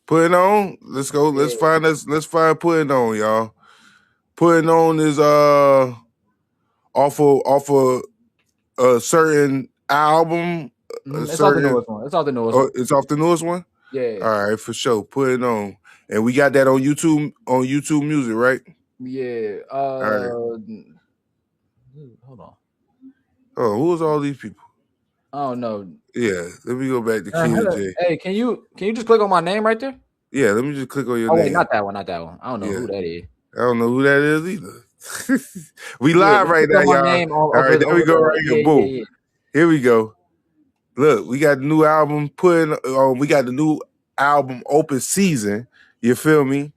Putting On? Let's go. Let's find Putting On, y'all. Putting On is off of a certain album. It's off the newest one. It's off the newest one. It's off the newest one? Yeah. All right, for sure. Putting On. And we got that on YouTube music, right? Yeah. All right. Hold on. Oh, who is all these people? I don't know. Yeah, let me go back to Kid J. Hey, can you just click on my name right there? Yeah, let me just click on your name. name. Wait, not that one. I don't know who that is. I don't know who that is either. We live right now, y'all. All right, there we go. Right here. Boom. Yeah. Here we go. Look, we got the new album we got the new album Open Season. You feel me?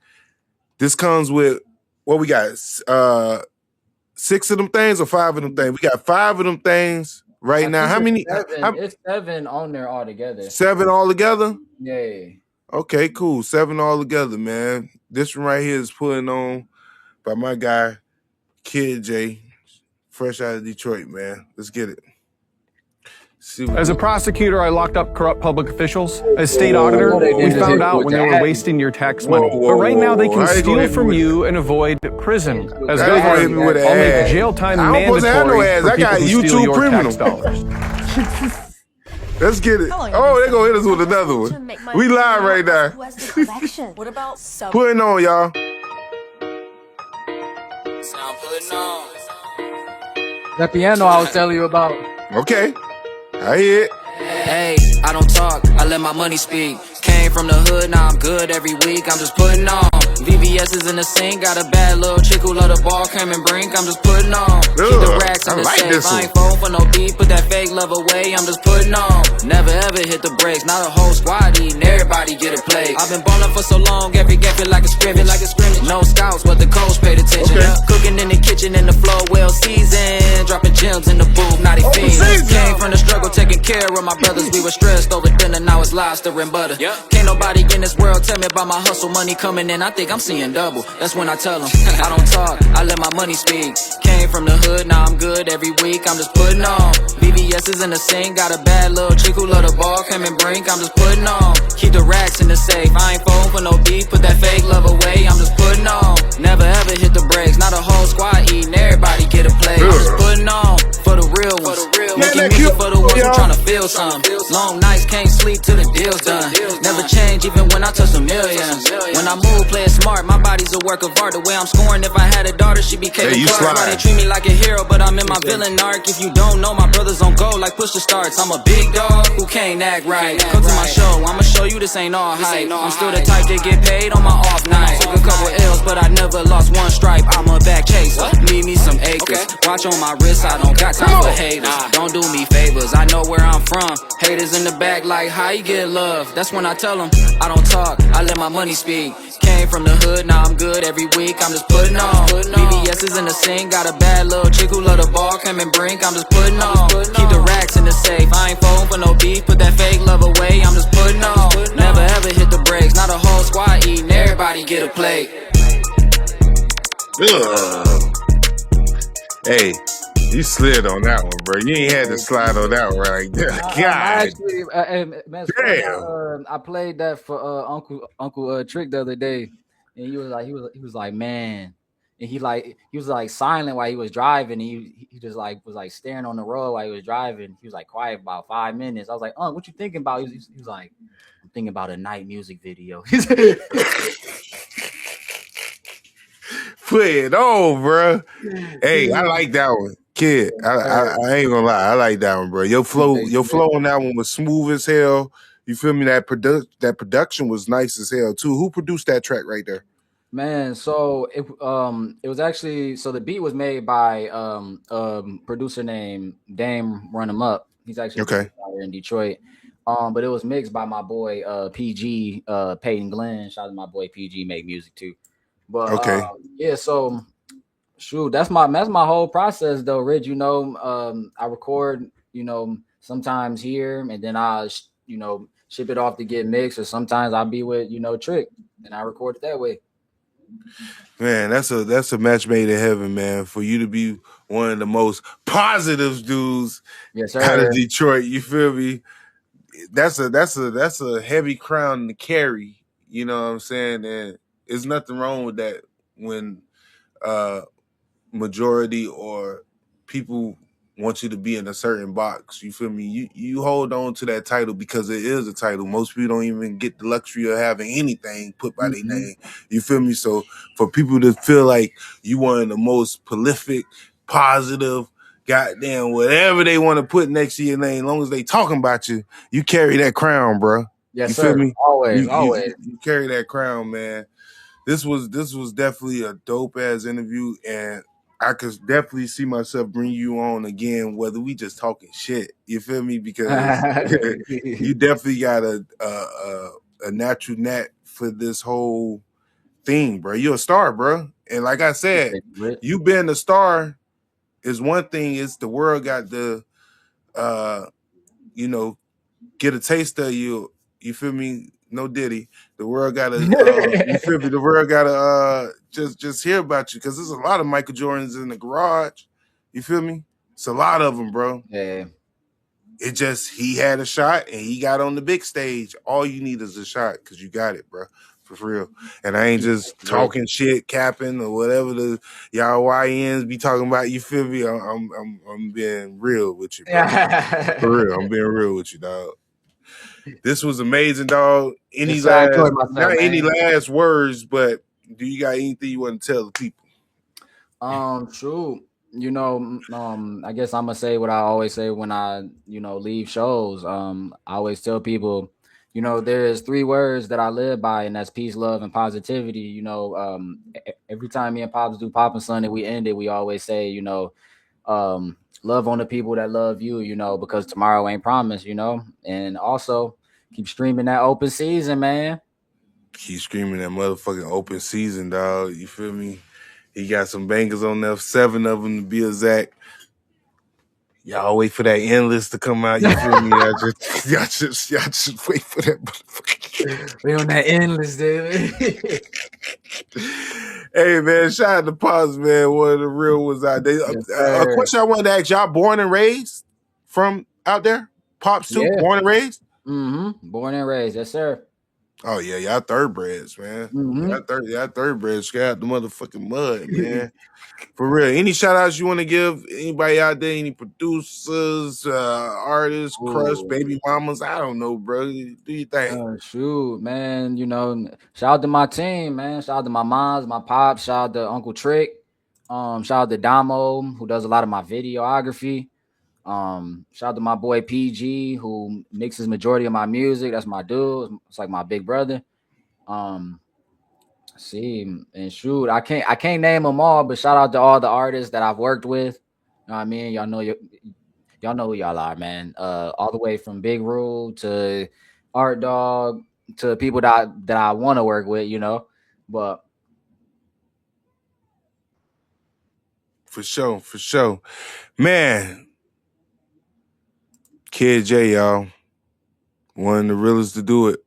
This comes with what we got? 6 of them things or 5 of them things? We got 5 of them things right now. How many? It's 7 on there altogether. 7 altogether? Yeah. Okay, cool. 7 altogether, man. This one right here is Putting On by my guy, Kid J, fresh out of Detroit, man. Let's get it. As a prosecutor, I locked up corrupt public officials. As state auditor, we found out when they were wasting your tax money. But right now, they can steal from you and avoid prison. As governor, I'll make jail time mandatory for people who steal your tax dollars. Let's get it. Oh, they're going to hit us with another one. We live right now. What about Putting On, y'all. That piano I was telling you about. Okay. I hear it. Hey, I don't talk, I let my money speak. Came from the hood, now I'm good every week. I'm just putting on. VVS is in the sink, got a bad little chick who love the ball, came and brink. I'm just putting on. Keep the racks in the safe, I ain't falling for no beat. Put that fake love away, I'm just putting on. Never ever hit the brakes, not a whole squad eating, everybody get a play. I've been ballin' for so long, every game feel like a scrimmage. No scouts, but the coach paid attention. Cooking in the kitchen, in the floor, well seasoned. Dropping gems in the booth, naughty fiends. Came from the struggle, taking care of my brothers. We were stressed over dinner, now it's lobster and butter. Can't nobody in this world tell me about my hustle, money coming in, I think I'm seeing double. That's when I tell them, I don't talk, I let my money speak. Came from the hood, now I'm good every week, I'm just putting on. VVS is in the sink, got a bad little chick who love the ball, came and brink, I'm just putting on. Keep the racks in the safe, I ain't falling for no beef, put that fake love away, I'm just putting on. Never ever hit the brakes, not a whole squad eating, everybody get a play. I'm just putting on, for the real ones. Making music for the ones who tryna feel something. Long nights, can't sleep till the deal's done. Never change even when I touch the millions. When I move, play it smart, my body's a work of art. The way I'm scoring, if I had a daughter, she'd be Caitlin Clark. They treat me like a hero, but I'm in my villain arc. If you don't know, my brothers on go like push the starts. I'm a big dog who can't act right. Come to my show, I'ma show you this ain't all hype. I'm still the type that get paid on my off night. Took a couple L's, but I never lost one stripe. I'm a back chaser, leave me some acres. Watch on my wrist, I don't got time for haters. Don't do me favors, I know where I'm from. Haters in the back like how you get love. That's when I tell them, I don't talk, I let my money speak. Came from the hood, now I'm good every week, I'm just putting on. BBS is in the sink, got a bad little chick who love the ball, came and brink, I'm just putting on. Keep the racks in the safe, I ain't falling for no beef, put that fake love away, I'm just putting on. Never ever hit the brakes, not a whole squad eating, everybody get a plate. Hey, you slid on that one, bro. You ain't had to slide on that one right there. God. Damn. I played that for Uncle Trick the other day, and he was like, man, and he was like silent while he was driving. And he just was like staring on the road while he was driving. He was like quiet about 5 minutes. I was like, what you thinking about? He was like, I'm thinking about a night music video. Put it on, bro. Hey, I like that one, Kid. I ain't gonna lie, I like that one, bro. Your flow on that one was smooth as hell. You feel me? That production was nice as hell too. Who produced that track right there? Man, so it was actually, so the beat was made by producer named Dame Run 'Em Up. He's actually out here in Detroit. But it was mixed by my boy PG Peyton Glenn. Shout out to my boy PG, make music too. But Shoot, that's my whole process though, Rich. You know, I record, you know, sometimes here, and then you know, ship it off to get mixed, or sometimes I'll be with, you know, Trick, and I record it that way. Man, that's a match made in heaven, man. For you to be one of the most positive dudes Yes, out of sir. Detroit, you feel me? That's a heavy crown to carry. You know what I'm saying? And there's nothing wrong with that when majority or people want you to be in a certain box. You feel me? You hold on to that title because it is a title. Most people don't even get the luxury of having anything put by their name. You feel me? So for people to feel like you one of the most prolific, positive, goddamn whatever they want to put next to your name, as long as they talking about you, you carry that crown, bro. Yes, you sir. Feel me? Always, you, always. You carry that crown, man. This was definitely a dope ass interview, and I could definitely see myself bring you on again, whether we just talking shit. You feel me? Because you definitely got a natural knack for this whole thing, bro. You're a star, bro. And like I said, you being a star is one thing. It's the world got the, you know, get a taste of you. You feel me? No Diddy. The world gotta you feel me? The world gotta just hear about you, because there's a lot of Michael Jordans in the garage. You feel me? It's a lot of them, bro. Yeah. It just, he had a shot and he got on the big stage. All you need is a shot, because you got it, bro. For real. And I ain't just talking shit, capping, or whatever the y'all YNs be talking about. You feel me? I'm being real with you, bro. For real. I'm being real with you, dog. This was amazing, dog. Any last words, but do you got anything you want to tell the people? True. You know, I guess I'm gonna say what I always say when I, you know, leave shows. I always tell people, you know, there's 3 words that I live by, and that's peace, love, and positivity. You know, every time me and Pops do Pop and Son and we end it, we always say, you know, love on the people that love you, you know, because tomorrow ain't promised, you know. And also keep streaming that open season, man. Keep screaming that motherfucking open season, dog. You feel me? He got some bangers on there, 7 of them to be exact. Y'all wait for that endless to come out. You feel me? Y'all just wait for that motherfucker. We on that endless, dude. Hey man, shout out to Pops, man. One of the real ones out there. A question I wanted to ask: y'all born and raised from out there? Pops too, born and raised? Born and raised, yes, sir. Oh yeah, y'all thoroughbreds, man. Y'all thoroughbreds, straight out the motherfucking mud, man. For real. Any shout outs you want to give? Anybody out there? Any producers, artists, crush, baby mamas? I don't know, bro. Do you think? Shoot, man. You know, shout out to my team, man. Shout out to my moms, my pops. Shout out to Uncle Trick. Shout out to Damo, who does a lot of my videography. Shout out to my boy PG, who mixes majority of my music. That's my dude. It's like my big brother. See, and shoot, I can't name them all, but shout out to all the artists that I've worked with. You know what I mean? Y'all know who y'all are, man. All the way from Big Rule to Art Dog to people that I want to work with, you know. But for sure. Man, Kid J, y'all. One of the realest to do it.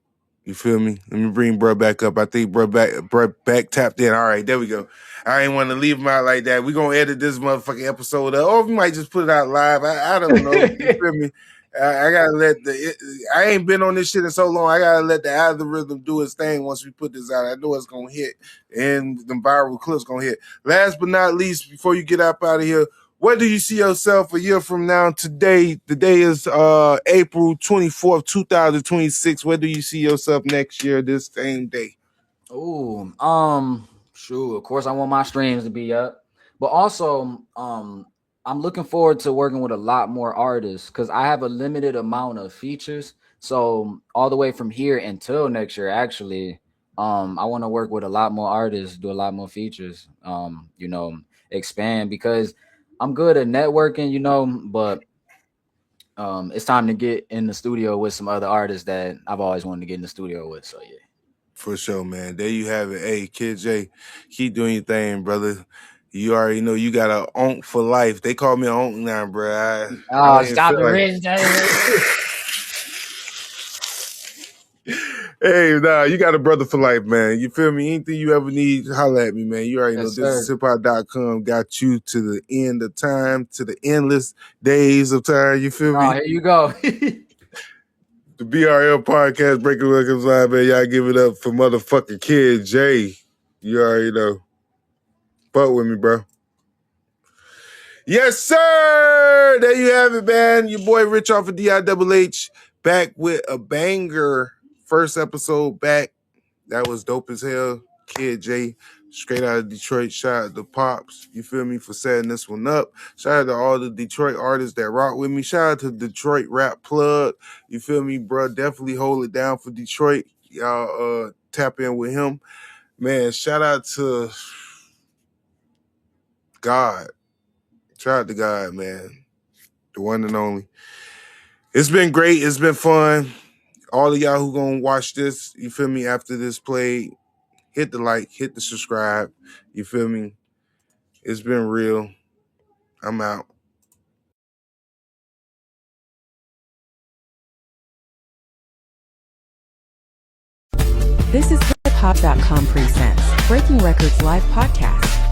You feel me? Let me bring bro back up. I think bro back tapped in. All right, there we go. I ain't want to leave him out like that. We gonna edit this motherfucking episode up, or we might just put it out live. I don't know. You feel me? I gotta let I ain't been on this shit in so long. I gotta let the algorithm do its thing once we put this out. I know it's gonna hit, and the viral clips gonna hit. Last but not least, before you get up out of here, where do you see yourself a year from now? Today, the day is April 24th, 2026. Where do you see yourself next year, this same day? Sure. Of course, I want my streams to be up, but also, I'm looking forward to working with a lot more artists because I have a limited amount of features. So all the way from here until next year, actually, I want to work with a lot more artists, do a lot more features, you know, expand because I'm good at networking, you know, but it's time to get in the studio with some other artists that I've always wanted to get in the studio with. So yeah. For sure, man. There you have it. Hey, Kid J, keep doing your thing, brother. You already know you got a onk for life. They call me an onk now, bro. I Oh, don't even stop feel it, like Rich Davis. Hey, nah, you got a brother for life, man. You feel me? Anything you ever need, holla at me, man. You already know Yes, this is sir. hiphop.com. Got you to the end of time, to the endless days of time. You feel Oh, me? here you go. The BRL podcast, Breaking Records Live, man. Y'all give it up for motherfucking Kid J. You already know. Fuck with me, bro. Yes, sir. There you have it, man. Your boy Rich off of DIHH back with a banger. First episode back. That was dope as hell. Kid J, straight out of Detroit. Shout out to Pops. You feel me, for setting this one up. Shout out to all the Detroit artists that rock with me. Shout out to Detroit Rap Plug. You feel me, bro? Definitely hold it down for Detroit. Y'all tap in with him. Man, shout out to God. Shout out to God, man. The one and only. It's been great. It's been fun. All of y'all who gonna watch this, you feel me, after this play, hit the like, hit the subscribe. You feel me? It's been real. I'm out. This is hiphop.com presents Breaking Records Live Podcast.